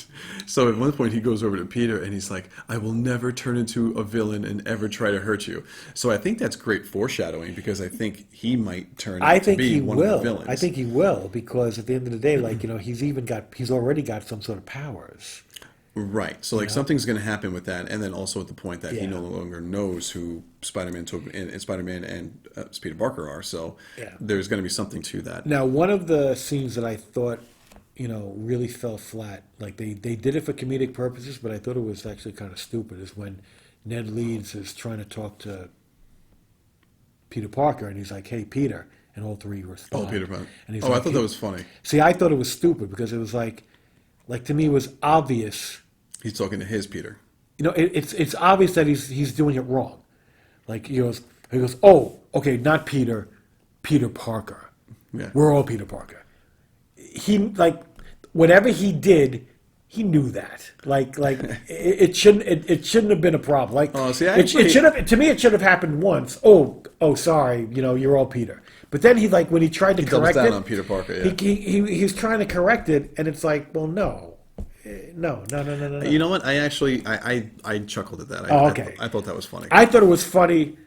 So at one point he goes over to Peter and he's like, I will never turn into a villain and ever try to hurt you. So I think that's great foreshadowing, because I think he might turn out to be one of the villains. I think he will, because at the end of the day, like, he's already got some sort of powers. Right. So, like, something's going to happen with that. And then also at the point that he Yeah. no longer knows who Spider-Man and Peter Parker are. So Yeah. there's going to be something to that. Now, one of the scenes that I thought, really fell flat, like they did it for comedic purposes, but I thought it was actually kind of stupid, is when Ned Leeds is trying to talk to Peter Parker, and he's like, "Hey, Peter," and all three respond. Oh, Peter Parker. And he's Oh, I like, thought that was funny. See, I thought it was stupid because it was like to me, it was obvious. He's talking to his Peter. It's obvious that he's doing it wrong. Like he goes, "Oh, okay, not Peter, Peter Parker. Yeah. We're all Peter Parker." He, like, whatever he did, he knew that. Like it shouldn't have been a problem. Like, Oh, see, I it agree. should have, to me, it should have happened once. Oh, sorry, you're all Peter. But then when he tried to doubles correct down it, on Peter Parker, yeah. he's trying to correct it, and it's like, well, no. No. You know what? I actually I chuckled at that. Okay. I thought that was funny. I thought it was funny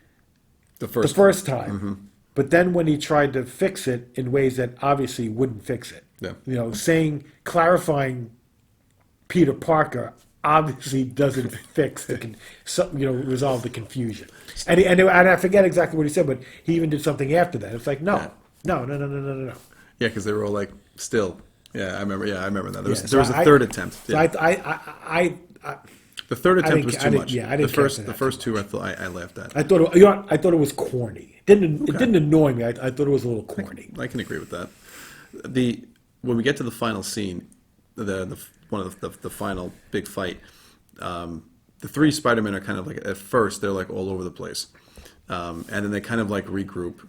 The the first. first time, but then when he tried to fix it in ways that obviously wouldn't fix it, Yeah. clarifying Peter Parker obviously doesn't fix resolve the confusion. And I forget exactly what he said, but he even did something after that. It's like, no. Yeah, because they were all like, still. Yeah, I remember that. There was, Yeah, there was so a third attempt. So Yeah. I The third attempt didn't was ca- too I didn't- much. yeah, I didn't the care first for the that first too two I laughed at. I thought it was corny. It didn't annoy me. I thought it was a little corny. I can agree with that. When we get to the final scene, one of the final big fight, the three Spider-Men are kind of like, at first they're like all over the place, and then they kind of like regroup,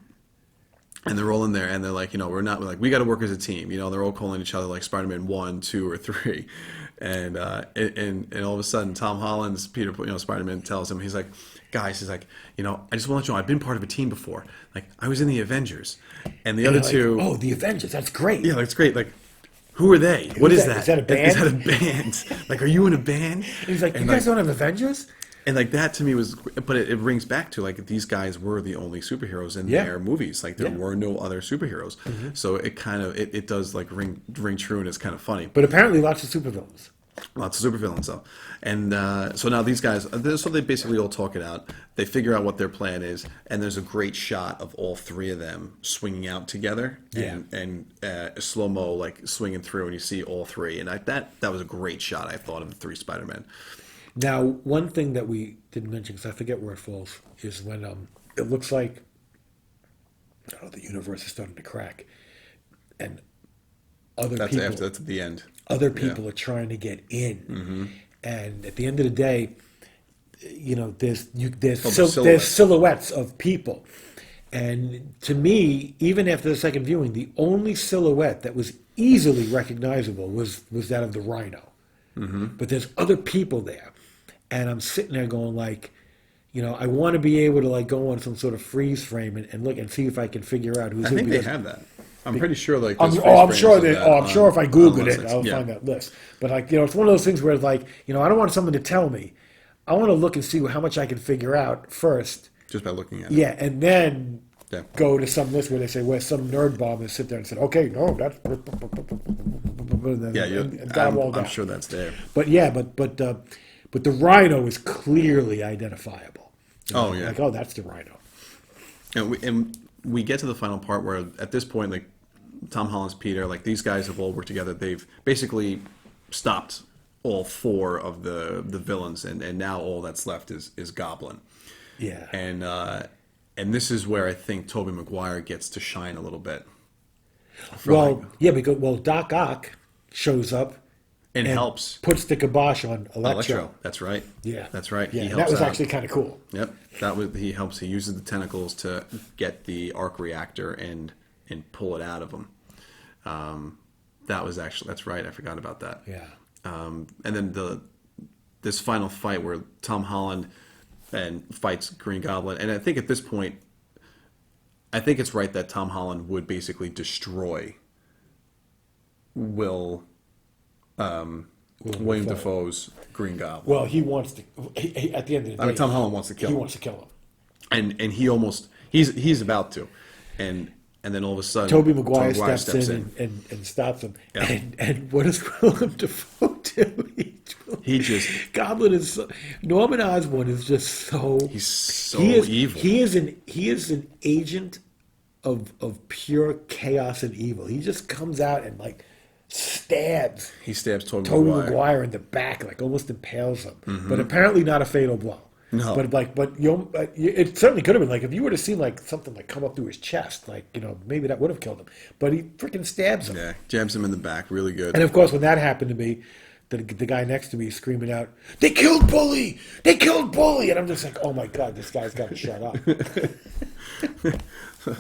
and they're all in there, and they're like, we're we got to work as a team. They're all calling each other like Spider-Man 1, 2, or 3, and all of a sudden Tom Holland's Peter, Spider-Man tells him, he's like, guys, he's like, I just want to let you know, I've been part of a team before. Like, I was in the Avengers, and the other Like, two. oh, the Avengers. That's great. Yeah, that's great. Like, who are they? What is that? that? Is that a band? Is that a band? Like, are you in a band? And he's like, And you guys don't have Avengers? And like that to me was, but it rings back to like these guys were the only superheroes in Yeah. their movies. Like there Yeah. were no other superheroes. So it kind of it does like ring true, and it's kind of funny. But apparently, lots of supervillains. Lots of supervillains though, and so now these guys, so they basically all talk it out. They figure out what their plan is, and there's a great shot of all three of them swinging out together, and slow mo like swinging through, and you see all three, and that was a great shot. I thought of the three Spider-Men. Now, one thing that we didn't mention, because I forget where it falls, is when it looks like the universe is starting to crack, and That's at the end. other people are trying to get in, and at the end of the day, there's silhouettes. silhouettes of people, and to me, even after the second viewing, the only silhouette that was easily recognizable was that of the Rhino. But there's other people there, and I'm sitting there going like, I want to be able to like go on some sort of freeze frame and look and see if I can figure out who's I who. think they because- have that. I'm pretty sure like I'm, there's I'm freeze sure frames that. of that I'm sure if I on Googled it, websites. I'll Yeah. find that list. But like, it's one of those things where it's like, I don't want someone to tell me. I want to look and see how much I can figure out first. Just by looking at it. Yeah, and then Yeah. go to some list where they say where some nerd bomb has sit there and said, okay, no, that's Yeah, and got them all down. I'm sure that's there. But yeah, but the Rhino is clearly identifiable. Oh, yeah. like that's the Rhino. And we get to the final part where at this point, like Tom Holland's Peter, like these guys have all worked together. They've basically stopped all four of the villains, and now all that's left is Goblin. Yeah, And this is where I think Tobey Maguire gets to shine a little bit. because Doc Ock shows up And helps puts the kibosh on Electro. That's right. Yeah, That's right. Yeah, He that helps was out. actually kind of cool. Yep, that was he helps. He uses the tentacles to get the arc reactor and pull it out of him. That's right. I forgot about that. Yeah. And then this final fight where Tom Holland fights Green Goblin, and I think at this point, I think it's right that Tom Holland would basically destroy William Dafoe's Green Goblin. Well, he wants to. At the end of the day, I mean, Tom Holland wants to kill He him. wants to kill him. And he almost he's about to, and then all of a sudden Toby Maguire steps in and stops him. Yeah. And what does Willem Dafoe do? He just Goblin is Norman Osborn is just so he's so evil. He is an agent of pure chaos and evil. He just comes out and like stabs He stabs Toby Tobey Maguire. Maguire in the back, like almost impales him. But apparently not a fatal blow. No. But it certainly could have been. Like if you would have seen like something like come up through his chest, like maybe that would have killed him. But he freaking stabs him. Yeah, jabs him in the back, really good. And of course, when that happened to me, the guy next to me is screaming out, "They killed Bully! They killed Bully!" And I'm just like, "Oh my god, this guy's got to shut up."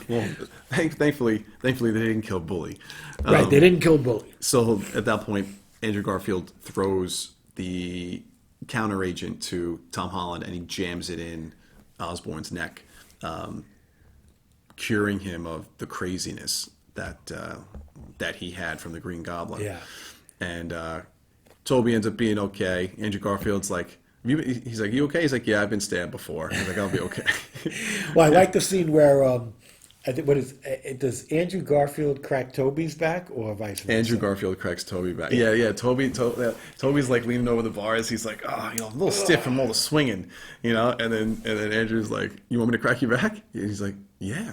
Well, thankfully they didn't kill Bully. Right? They didn't kill Bully. So at that point, Andrew Garfield throws the counter agent to Tom Holland, and he jams it in Osborn's neck, curing him of the craziness that he had from the Green Goblin. Yeah. And Toby ends up being okay. Andrew Garfield's like, he's like, "You okay?" He's like, "Yeah, I've been stabbed before." He's like, "I'll be okay." Well, I like the scene where I think does Andrew Garfield crack Toby's back or vice versa? Andrew Garfield cracks Toby back. Yeah. Toby's like leaning over the bars. He's like, I'm a little stiff from all the swinging, And then Andrew's like, "You want me to crack you back?" And he's like, "Yeah."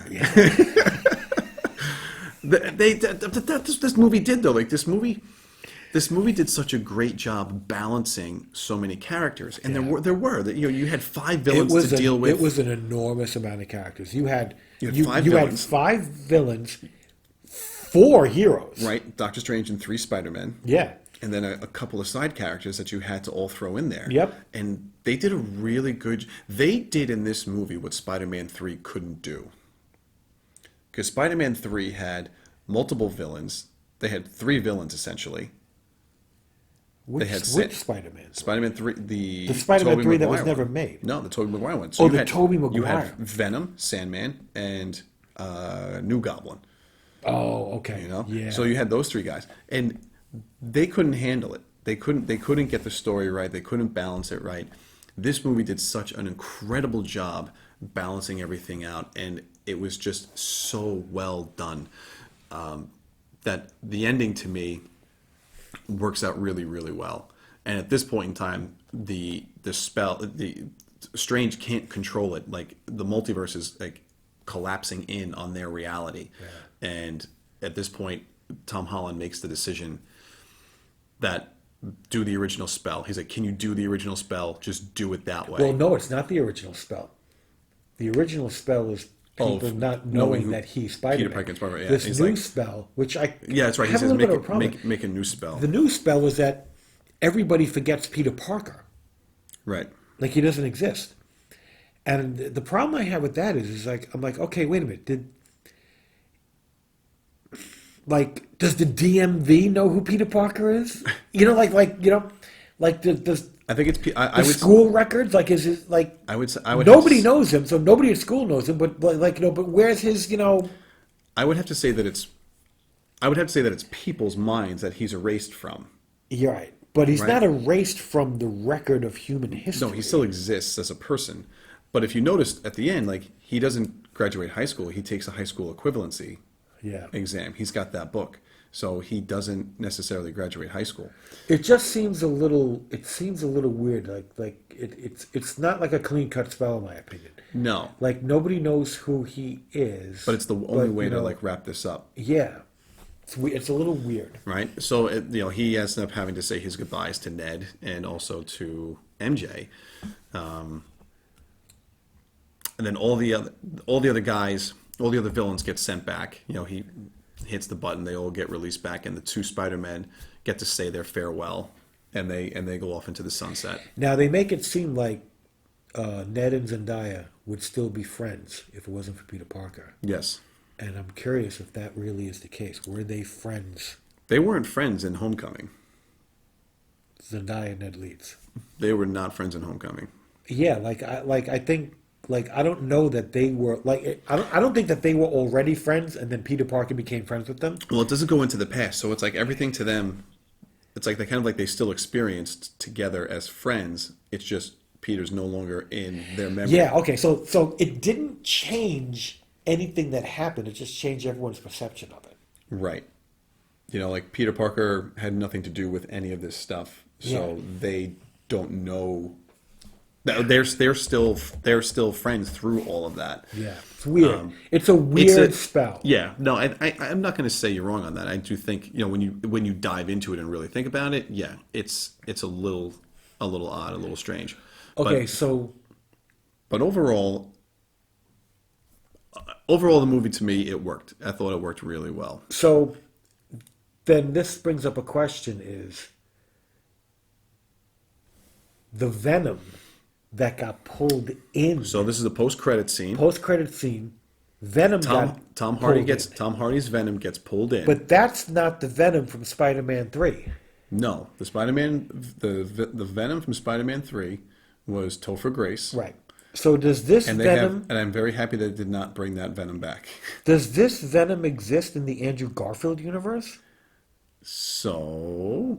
This movie did though. Like this movie did such a great job balancing so many characters, and there were you had five villains to deal with. It was an enormous amount of characters. You had five you had villains. 5 villains, 4 heroes. Right, Doctor Strange and 3 Spider-Men. Yeah. And then a couple of side characters that you had to all throw in there. Yep. And they did a really good. They did in this movie what Spider-Man 3 couldn't do. Because Spider-Man 3 had multiple villains. They had 3 villains essentially. Which had Spider-Man? Spider-Man 3, the Spider-Man Tobey 3 that was Maguire never one. made. No, the Tobey Maguire one. Oh, you the had- Tobey You Maguire. had Venom, Sandman, and New Goblin. Oh, okay. Yeah. So you had those 3 guys, and they couldn't handle it. They couldn't get the story right. They couldn't balance it right. this movie did such an incredible job balancing everything out, and it was just so well done, that the ending to me works out really, really well. And at this point in time, the Strange can't control it. Like the multiverse is like collapsing in on their reality, and at this point, Tom Holland makes the decision that do the original spell. He's like, "Can you do the original spell? Just do it that way." Well, no, it's not the original spell. The original spell is people not knowing that he's Spider-Man. Peter Parker and Spider-Man, yeah. This He's new like, spell, which I yeah, that's right. He have a says little bit make of a problem. make a new spell. The new spell is that everybody forgets Peter Parker. Right. Like he doesn't exist. And the problem I have with that is like I'm like, okay, wait a minute. Does the DMV know who Peter Parker is? Does I think it's. the school records, like, is it like I would nobody knows him, so nobody at school knows him, but but where's his, I would have to say that it's. I would have to say that it's people's minds that he's erased from. You're right. But he's Right. not erased from the record of human history. No, he still exists as a person. But if you notice at the end, like he doesn't graduate high school, he takes a high school equivalency Yeah. exam. He's got that book, so he doesn't necessarily graduate high school. It just seems a little. It seems a little weird. It's not like a clean cut spell, in my opinion. No, Like nobody knows who he is. but it's the only way you to know, like wrap this up. Yeah, it's a little weird. Right. So he ends up having to say his goodbyes to Ned and also to MJ, and then all the other guys, all the other villains get sent back. He hits the button, they all get released back, and the two Spider-Men get to say their farewell, and they go off into the sunset. Now they make it seem like Ned and Zendaya would still be friends if it wasn't for Peter Parker. Yes, And I'm curious if that really is the case. Were they friends, they weren't friends in Homecoming. Zendaya and Ned Leeds? They were not friends in Homecoming. Yeah, I think I don't know that they were I don't think that they were already friends and then Peter Parker became friends with them. Well, it doesn't go into the past, so it's like everything to them. It's like they still experienced together as friends. It's just Peter's no longer in their memory. Yeah, okay. So it didn't change anything that happened. It just changed everyone's perception of it. Right. Like Peter Parker had nothing to do with any of this stuff, so Yeah. they don't know. They're still friends through all of that. Yeah, it's weird. It's a weird spell. Yeah, no, I'm not going to say you're wrong on that. I do think when you dive into it and really think about it, yeah, it's a little odd, a little strange. Okay, But overall, the movie to me it worked. I thought it worked really well. so then this brings up a question: is the Venom that got pulled in So this is a post-credit scene. post-credit scene? Venom got Tom Hardy pulled in. Tom Hardy's Venom gets pulled in. But that's not the Venom from Spider-Man 3. No, the Venom from Spider-Man 3 was Topher Grace. Right. So does this And Venom and I'm very happy they did not bring that Venom back. does this Venom exist in the Andrew Garfield universe? So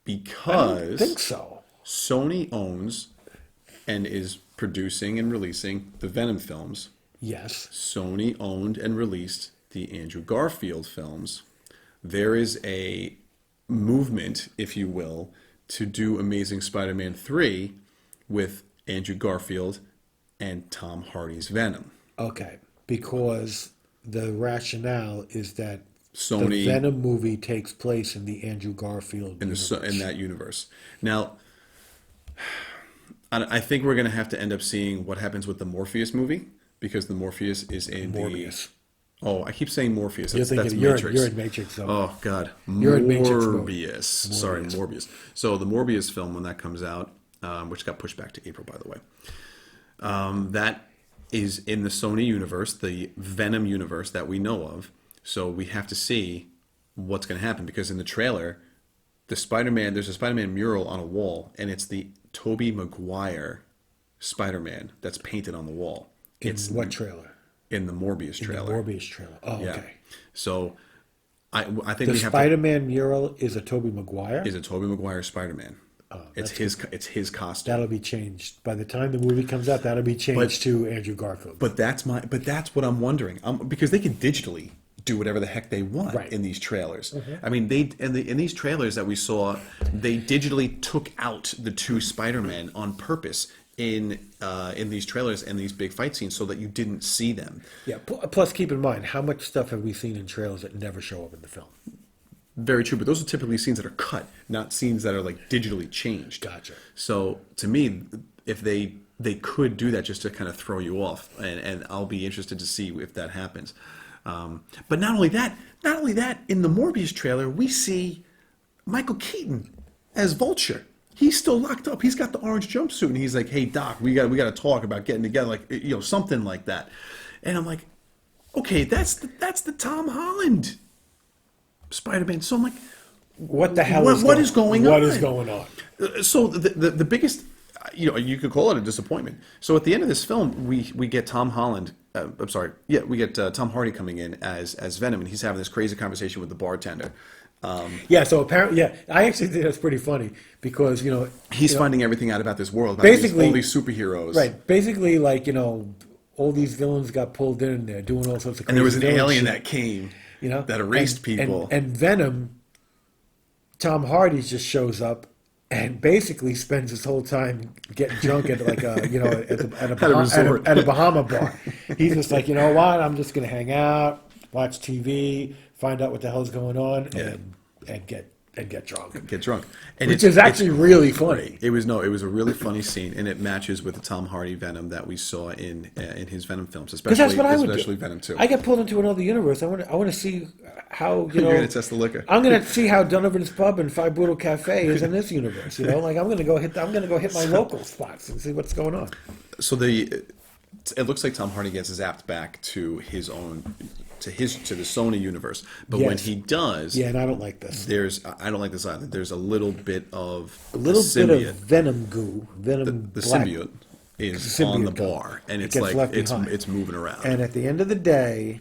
I don't because think so. Sony owns and is producing and releasing the Venom films, Yes. Sony owned and released the Andrew Garfield films. There is a movement, if you will, to do Amazing Spider-Man 3 with Andrew Garfield and Tom Hardy's Venom. Okay. Because the rationale is that the Sony Venom movie takes place in the Andrew Garfield universe. in that universe. Now, I think we're going to have to end up seeing what happens with the Morpheus movie because the Morpheus is in Morbius. Oh, I keep saying Morpheus. You're That's thinking you're Matrix. in Matrix zone. Oh God, You're in Matrix mode. Morbius. Sorry, Morbius. So the Morbius film, when that comes out, which got pushed back to April, by the way, that is in the Sony universe, the Venom universe that we know of. So we have to see what's going to happen because in the trailer, there's a Spider-Man mural on a wall, and it's the Tobey Maguire Spider-Man that's painted on the wall. It's what trailer? In the Morbius The trailer. Morbius trailer. Oh, Yeah. okay. So I think The we have Spider-Man mural is a Tobey Maguire? is a Tobey Maguire Spider-Man. It's his costume. That'll be changed by the time the movie comes out. That'll be changed to Andrew Garfield. But that's what I'm wondering. Because they can digitally do whatever the heck they want Right. in these trailers. I mean, in these trailers that we saw, they digitally took out the two Spider-Men on purpose in these trailers and these big fight scenes so that you didn't see them. Yeah. Plus, keep in mind how much stuff have we seen in trailers that never show up in the film. Very true, but those are typically scenes that are cut, not scenes that are like digitally changed. Gotcha. So to me, if they could do that just to kind of throw you off, and I'll be interested to see if that happens. But not only that, in the Morbius trailer, we see Michael Keaton as Vulture. He's still locked up. He's got the orange jumpsuit, and he's like, "Hey Doc, we got to talk about getting together, like something like that." And I'm like, "Okay, that's the Tom Holland Spider-Man." So I'm like, What the hell what is going on? What is going on? So the biggest, you could call it a disappointment. So at the end of this film, we get Tom Holland. We get Tom Hardy coming in as Venom, and he's having this crazy conversation with the bartender. Yeah, so apparently, I actually think that's pretty funny because He's finding everything out about this world, about Basically- all these superheroes. right, basically like all these villains got pulled in and they're doing all sorts of crazy And there was an villain alien shit, that came, that erased people. and Venom. Tom Hardy just shows up and basically spends his whole time getting drunk at like a resort. at a Bahama bar. He's just like, you know what? I'm just gonna hang out, watch TV, find out what the hell's going on, and get drunk. Get drunk, and Which is actually really funny. It was a really funny scene, and it matches with the Tom Hardy Venom that we saw in his Venom films, Because especially that's what I would especially do. Venom 2. I get pulled into another universe. I want to see how You're gonna test the liquor. I'm gonna see how Donovan's Pub and Five Boodle Cafe is in this universe. Like I'm gonna go hit my local spots and see what's going on. So it looks like Tom Hardy gets zapped back to his own to the Sony universe, but when Yes. he does, Yeah, and I don't like this. I don't like this either. There's a little bit of A little the bit symbiote. of Venom goo, Venom. The black. symbiote is Symbiote on the goo. bar, and It it's gets like left it's behind. moving around. And at the end of the day,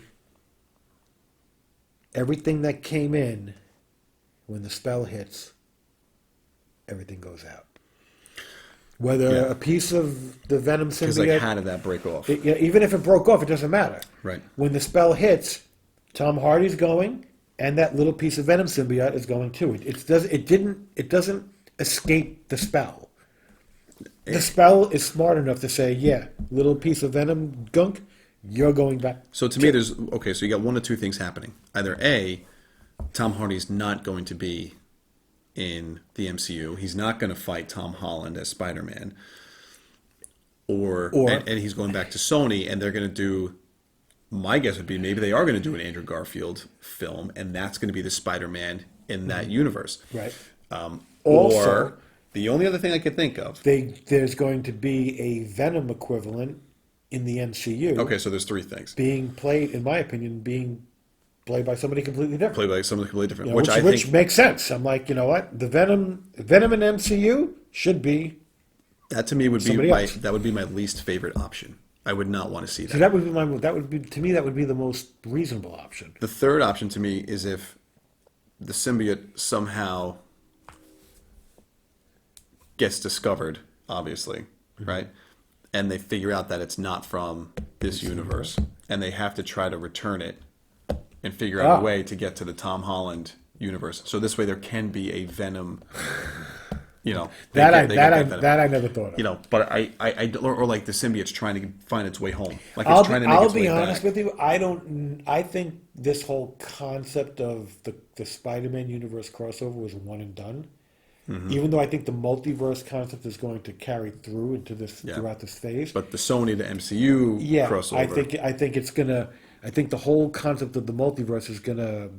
everything that came in, when the spell hits, everything goes out. Whether Yeah. a piece of the Venom Because symbiote, how did that break off? even if it broke off, it doesn't matter. Right. When the spell hits, Tom Hardy's going, and that little piece of Venom symbiote is going too. It doesn't escape the spell. The spell is smart enough to say, yeah, little piece of Venom gunk, you're going back. So to me, so you got one of two things happening. Either A, Tom Hardy's not going to be in the MCU. He's not going to fight Tom Holland as Spider-Man. And he's going back to Sony, and they're going to do, my guess would be maybe they are going to do an Andrew Garfield film, and that's going to be the Spider-Man in that universe. Right. Or Also, the only other thing I could think of. there's going to be a Venom equivalent in the MCU. Okay, so there's three things. Being played, in my opinion, by somebody completely different. Played by somebody completely different, You know, which which think makes sense. I'm like, you know what? The Venom in MCU should be. that to me would be somebody else. that would be my least favorite option. I would not want to see that. So that would be to me that would be the most reasonable option. The third option to me is if the symbiote somehow gets discovered, obviously, right? And they figure out that it's not from this universe, and they have to try to return it and figure out a way to get to the Tom Holland universe. So this way there can be a Venom, That I Venom. never thought of. But or like the symbiote's trying to find its way home. Like it's trying to make I'll its be way honest back. with you. I think this whole concept of the Spider-Man universe crossover was one and done. Even though I think the multiverse concept is going to carry through into throughout this phase. But the Sony to MCU crossover. I think it's gonna. I think the whole concept of the multiverse is gonna.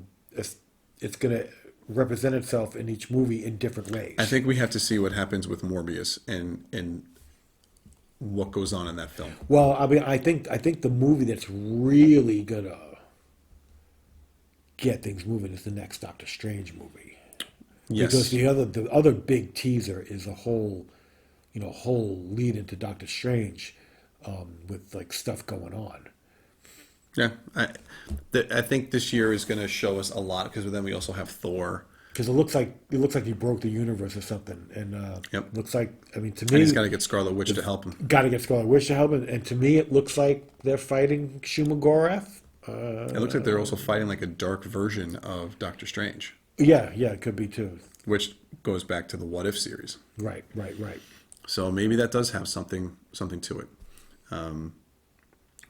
It's gonna represent itself in each movie in different ways. I think we have to see what happens with Morbius and what goes on in that film. Well, I mean, I think the movie that's really gonna get things moving is the next Doctor Strange movie. Yes. Because the other big teaser is a whole lead into Doctor Strange, with like stuff going on. Yeah, I think this year is going to show us a lot because then we also have Thor because it looks like he broke the universe or something, and Yep. looks like, I mean, to And me, he's got to get Scarlet Witch to help him. got to get Scarlet Witch to help him, and to me, it looks like they're fighting Shumagorath. It looks like they're also fighting like a dark version of Doctor Strange, Yeah, it could be too. which goes back to the What If series. Right. So maybe that does have something to it.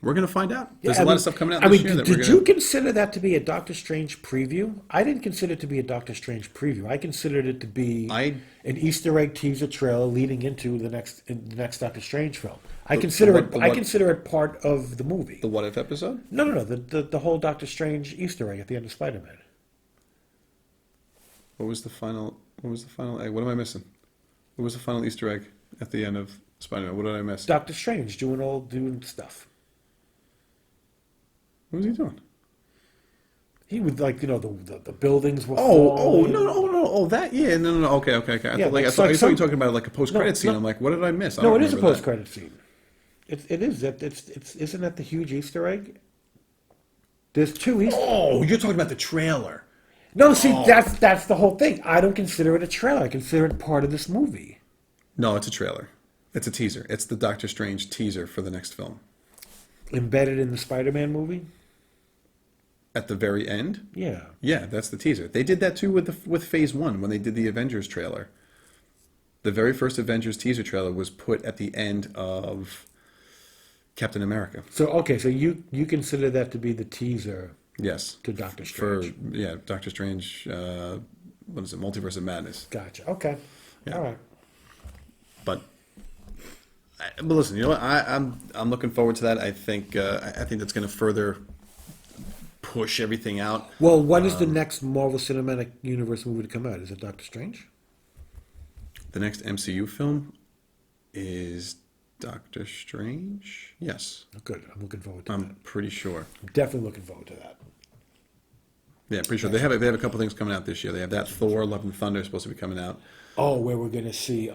We're gonna find out. There's a lot of stuff coming out this year that we're did gonna. you consider that to be a Doctor Strange preview? I didn't consider it to be a Doctor Strange preview. I considered it to be I- an Easter egg teaser trailer leading into the next Doctor Strange film. I The consider what- it. the I what- consider it part of the movie. The What If episode? No. The whole Doctor Strange Easter egg at the end of Spider-Man. What was the final egg? What am I missing? What was the final Easter egg at the end of Spider-Man? What did I miss? Doctor Strange doing stuff. What was he doing? He would the buildings were. Oh, falling. no, that, yeah, no, okay. I Yeah, thought, I it's thought like you were some- talking about like a post-credit scene. no. I'm like, what did I miss? I No, don't it is a remember that. post-credit scene. It is. Isn't that the huge Easter egg? There's two Easter. Oh, you're talking about the trailer. No, see, that's the whole thing. I don't consider it a trailer. I consider it part of this movie. No, it's a trailer. It's a teaser. It's the Doctor Strange teaser for the next film. Embedded in the Spider-Man movie. At the very end, Yeah. yeah, that's the teaser. They did that too with Phase 1 when they did the Avengers trailer. The very first Avengers teaser trailer was put at the end of Captain America. So you consider that to be the teaser Yes. to Doctor For Strange? Doctor Strange. What is it? Multiverse of Madness. Gotcha. Okay. Yeah. All right. But listen, you know what? I'm looking forward to that. I think that's going to further push everything out. Well, when is the next Marvel Cinematic Universe movie to come out? Is it Doctor Strange? The next MCU film is Doctor Strange. Yes, Oh, good. I'm looking forward to I'm that. pretty sure. I'm definitely looking forward to that. Yeah, pretty sure they have a couple things coming out this year. They have that Thor: Love and Thunder is supposed to be coming out. Oh, where we're going to see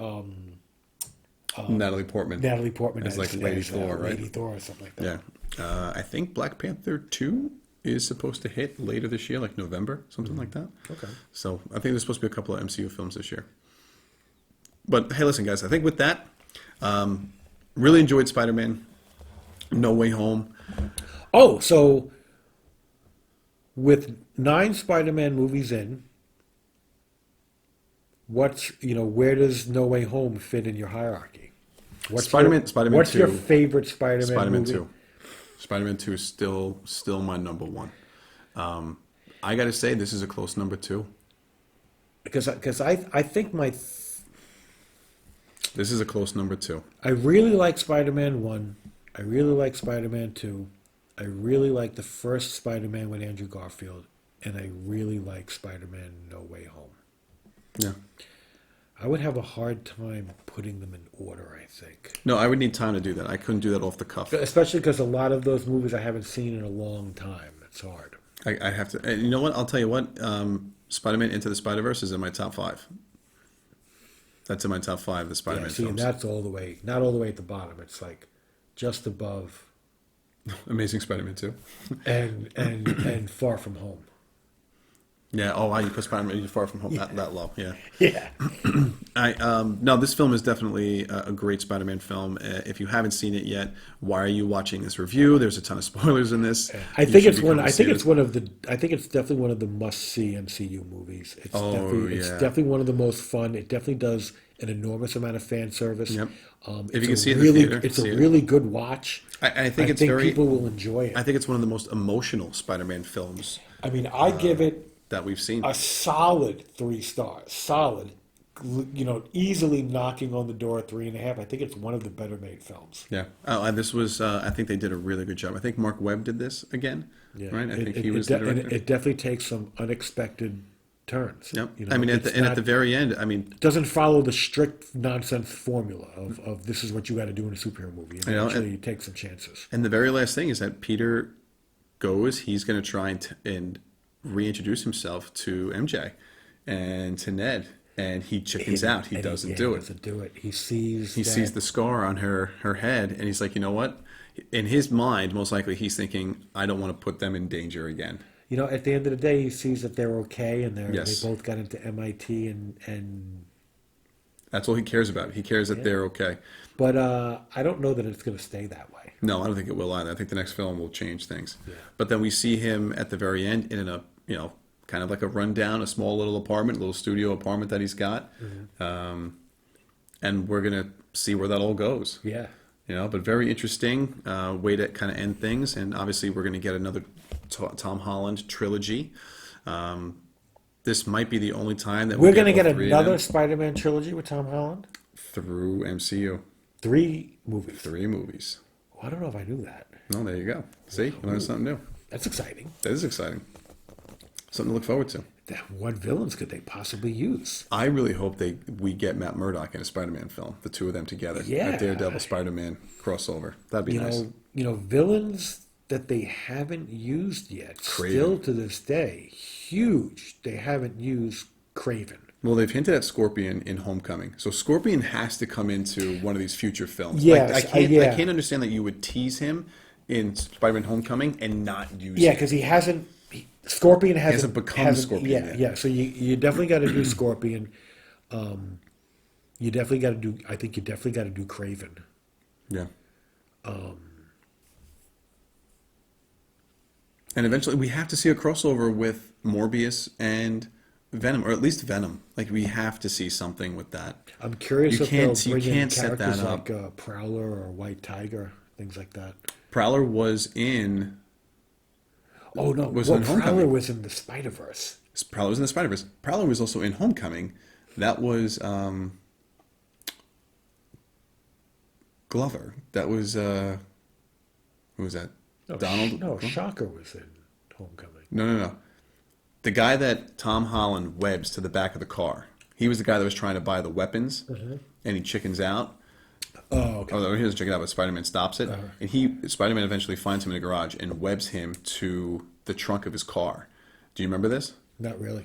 Natalie Portman. Natalie Portman as like Lady Thor, right? Lady Thor or something like that. Yeah, I think Black Panther 2 is supposed to hit later this year, like November, something like that. Okay. So I think there's supposed to be a couple of MCU films this year. But hey, listen, guys, I think with that, really enjoyed Spider-Man No Way Home. Oh, so with 9 Spider-Man movies in, where does No Way Home fit in your hierarchy? Spider-Man What's 2. your favorite Spider-Man Spider-Man movie? 2. Spider-Man 2 is still my number one. I got to say, this is a close number 2. Because I think This is a close number 2. I really like Spider-Man 1. I really like Spider-Man 2. I really like the first Spider-Man with Andrew Garfield. And I really like Spider-Man No Way Home. Yeah. I would have a hard time putting them in order, I think. No, I would need time to do that. I couldn't do that off the cuff. Especially because a lot of those movies I haven't seen in a long time. It's hard. I have to. And you know what? I'll tell you what. Spider-Man Into the Spider-Verse is in my top 5. That's in my top 5. The Spider-Man See, and films. that's all the way, not all the way at the bottom. It's like just above Amazing Spider-Man 2. and Far From Home. Yeah. Oh, wow. You put Spider-Man Far From Home that low. Yeah. Yeah. No, this film is definitely a great Spider-Man film. If you haven't seen it yet, why are you watching this review? There's a ton of spoilers in this. I think it's one. I think it's definitely one of the must-see MCU movies. It's yeah. definitely one of the most fun. It definitely does an enormous amount of fan service. Yep. If you it's can see it in the really, theater, it's see a it. really good watch. I think it's very. people will enjoy it. I think it's one of the most emotional Spider-Man films I mean, I give it that we've seen. a solid 3 stars. Solid. Easily knocking on the door at 3.5. I think it's one of the better made films. Yeah. Oh, and this was. I think they did a really good job. I think Mark Webb did this again. Yeah. Right. I think It- he it was de- the director. It definitely takes some unexpected turns. Yep. You know, I mean, at it's the not- very end, I mean, doesn't follow the strict nonsense formula of this is what you got to do in a superhero movie. And actually, you take some chances. and the very last thing is that Peter goes. He's going to try and reintroduce himself to MJ and to Ned, and he chickens out. He doesn't do it. Doesn't do it. He sees. He sees the scar on her head, and he's like, you know what? In his mind, most likely, he's thinking, I don't want to put them in danger again. you know, at the end of the day, he sees that they're okay, and Yes. they both got into MIT, and That's all he cares about. He cares that they're okay. but I don't know that it's going to stay that way. No, I don't think it will either. I think the next film will change things. Yeah. But then we see him at the very end in a, kind of like a rundown, a small little apartment, little studio apartment that he's got. And we're going to see where that all goes. Yeah. But very interesting way to kind of end things. And obviously, we're going to get another Tom Holland trilogy. This might be the only time that We're we going to all get three of another them Spider-Man trilogy with Tom Holland. through MCU. 3 movies. 3 movies. Well, I don't know if I knew that. Oh, there you go. See, you learned something new. That's exciting. That is exciting. Something to look forward to. What villains could they possibly use? I really hope we get Matt Murdock in a Spider-Man film, the two of them together. Yeah. A Daredevil Spider-Man crossover. That'd be nice. Villains that they haven't used yet, Kraven. still to this day, huge. They haven't used Craven. Well, they've hinted at Scorpion in Homecoming, so Scorpion has to come into one of these future films. Yes, I can't. yeah. I can't understand that you would tease him in Spider-Man: Homecoming and not use Yeah, him. because he hasn't. Scorpion hasn't become Scorpion Yeah, yet. yeah. So you definitely got to do Scorpion. You definitely got to do. I think you definitely got to do Craven. Yeah. And eventually, we have to see a crossover with Morbius and Venom, or at least Venom. Like we have to see something with that. I'm curious You if they'll can't- you bring in can't set characters that up. like Prowler or White Tiger, things like that. Prowler was in. Oh no, Was well, in Prowler Homecoming. was in the Spider-Verse. Prowler was in the Spider-Verse. Prowler was also in Homecoming. That was Glover. That was who was that? No, Donald? No, Shocker was in Homecoming. No. The guy that Tom Holland webs to the back of the car. He was the guy that was trying to buy the weapons, and he chickens out. Oh, okay. Oh, he doesn't check it out, but Spider-Man stops it, and Spider-Man eventually finds him in a garage and webs him to the trunk of his car. Do you remember this? Not really.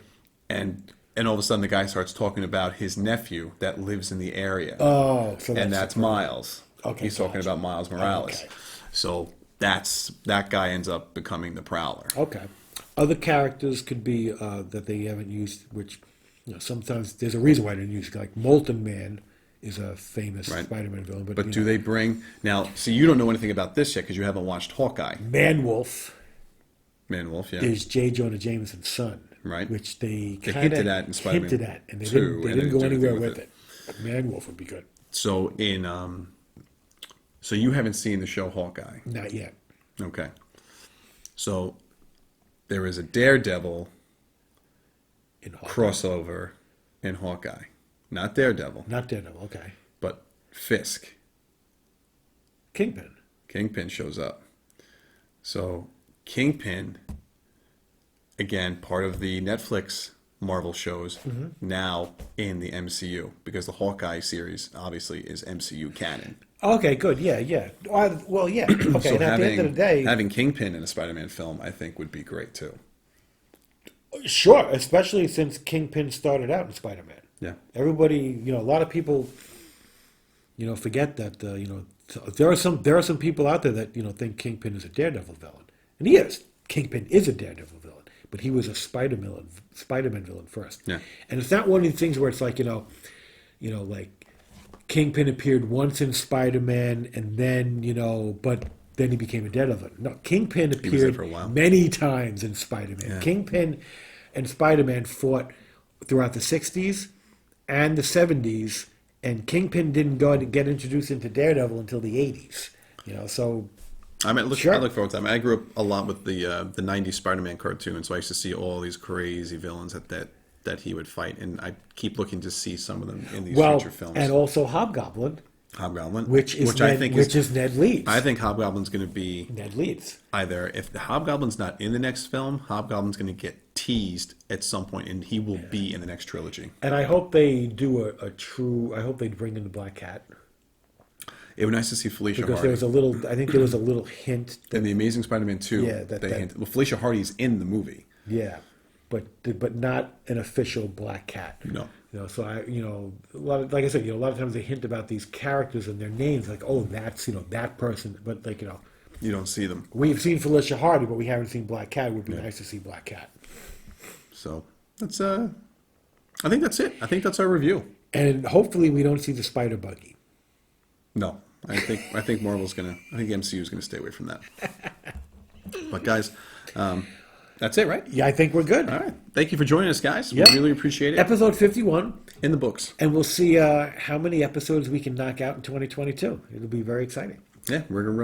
And all of a sudden, the guy starts talking about his nephew that lives in the area. Oh, so And that's Miles. Okay, He's talking gotcha. about Miles Morales. Okay. So that guy ends up becoming the Prowler. Okay. Other characters could be that they haven't used, which sometimes there's a reason why they didn't use. Like Molten Man is a famous Right. Spider-Man villain, But do they bring now? See, you don't know anything about this yet because you haven't watched Hawkeye. Man-Wolf Man-Wolf, yeah. is J. Jonah Jameson's son, Right. which they They kinda hinted at in Spider-Man hinted at, and they 2, didn't. They and didn't they go didn't do anywhere anything with with it. But Man-Wolf would be good. So so you haven't seen the show Hawkeye, Not yet. okay? So there is a Daredevil In Hawkeye. crossover in Hawkeye, not Daredevil, Not Daredevil. Okay. but Fisk. Kingpin. Kingpin shows up. So Kingpin, again, part of the Netflix Marvel shows, now in the MCU because the Hawkeye series obviously is MCU canon. Okay, good. Yeah, yeah. Well, yeah. Okay. So and at the end of the day, having Kingpin in a Spider-Man film, I think, would be great too. sure. Especially since Kingpin started out in Spider-Man. Yeah. Everybody, a lot of people, forget that. There are some people out there that think Kingpin is a Daredevil villain, and he is. Kingpin is a Daredevil villain, but he was a Spider-Man villain first. Yeah. And it's not one of these things where it's like like Kingpin appeared once in Spider-Man, and then but then he became a Daredevil. No, Kingpin was there appeared for a while. many times in Spider-Man. Yeah. Kingpin and Spider-Man fought throughout the 60s and the 70s, and Kingpin didn't get introduced into Daredevil until the 80s. So I look Sure. forward to that. I grew up a lot with the '90s Spider-Man cartoon, so I used to see all these crazy villains that he would fight, and I keep looking to see some of them in these future films. and also Hobgoblin, Hobgoblin, which is Ned Leeds. I think Hobgoblin's going to be Ned Leeds. either if the Hobgoblin's not in the next film, Hobgoblin's going to get teased at some point, and he will be in the next trilogy. And I hope they do a true. I hope they bring in the Black Cat, It would be nice to see Felicia because Hardy. there was a little. I think there was a little hint. In the Amazing Spider-Man 2, Yeah, that- hinted. Well, Felicia Hardy's in the movie. Yeah, but not an official Black Cat. No. So a lot of, like I said, a lot of times they hint about these characters and their names, like, oh, that's that person, but you don't see them. We've seen Felicia Hardy, but we haven't seen Black Cat. It would be nice to see Black Cat. So that's I think that's it. I think that's our review. And hopefully we don't see the Spider Buggy. No, I think I think MCU is gonna stay away from that. But guys, that's it, right? Yeah, I think we're good. All right. Thank you for joining us, guys. Yep. We really appreciate it. Episode 51. In the books. And we'll see how many episodes we can knock out in 2022. It'll be very exciting. Yeah, we're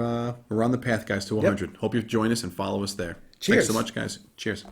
on the path, guys, to 100. Hope you join us and follow us there. Cheers. Thanks so much, guys. Cheers.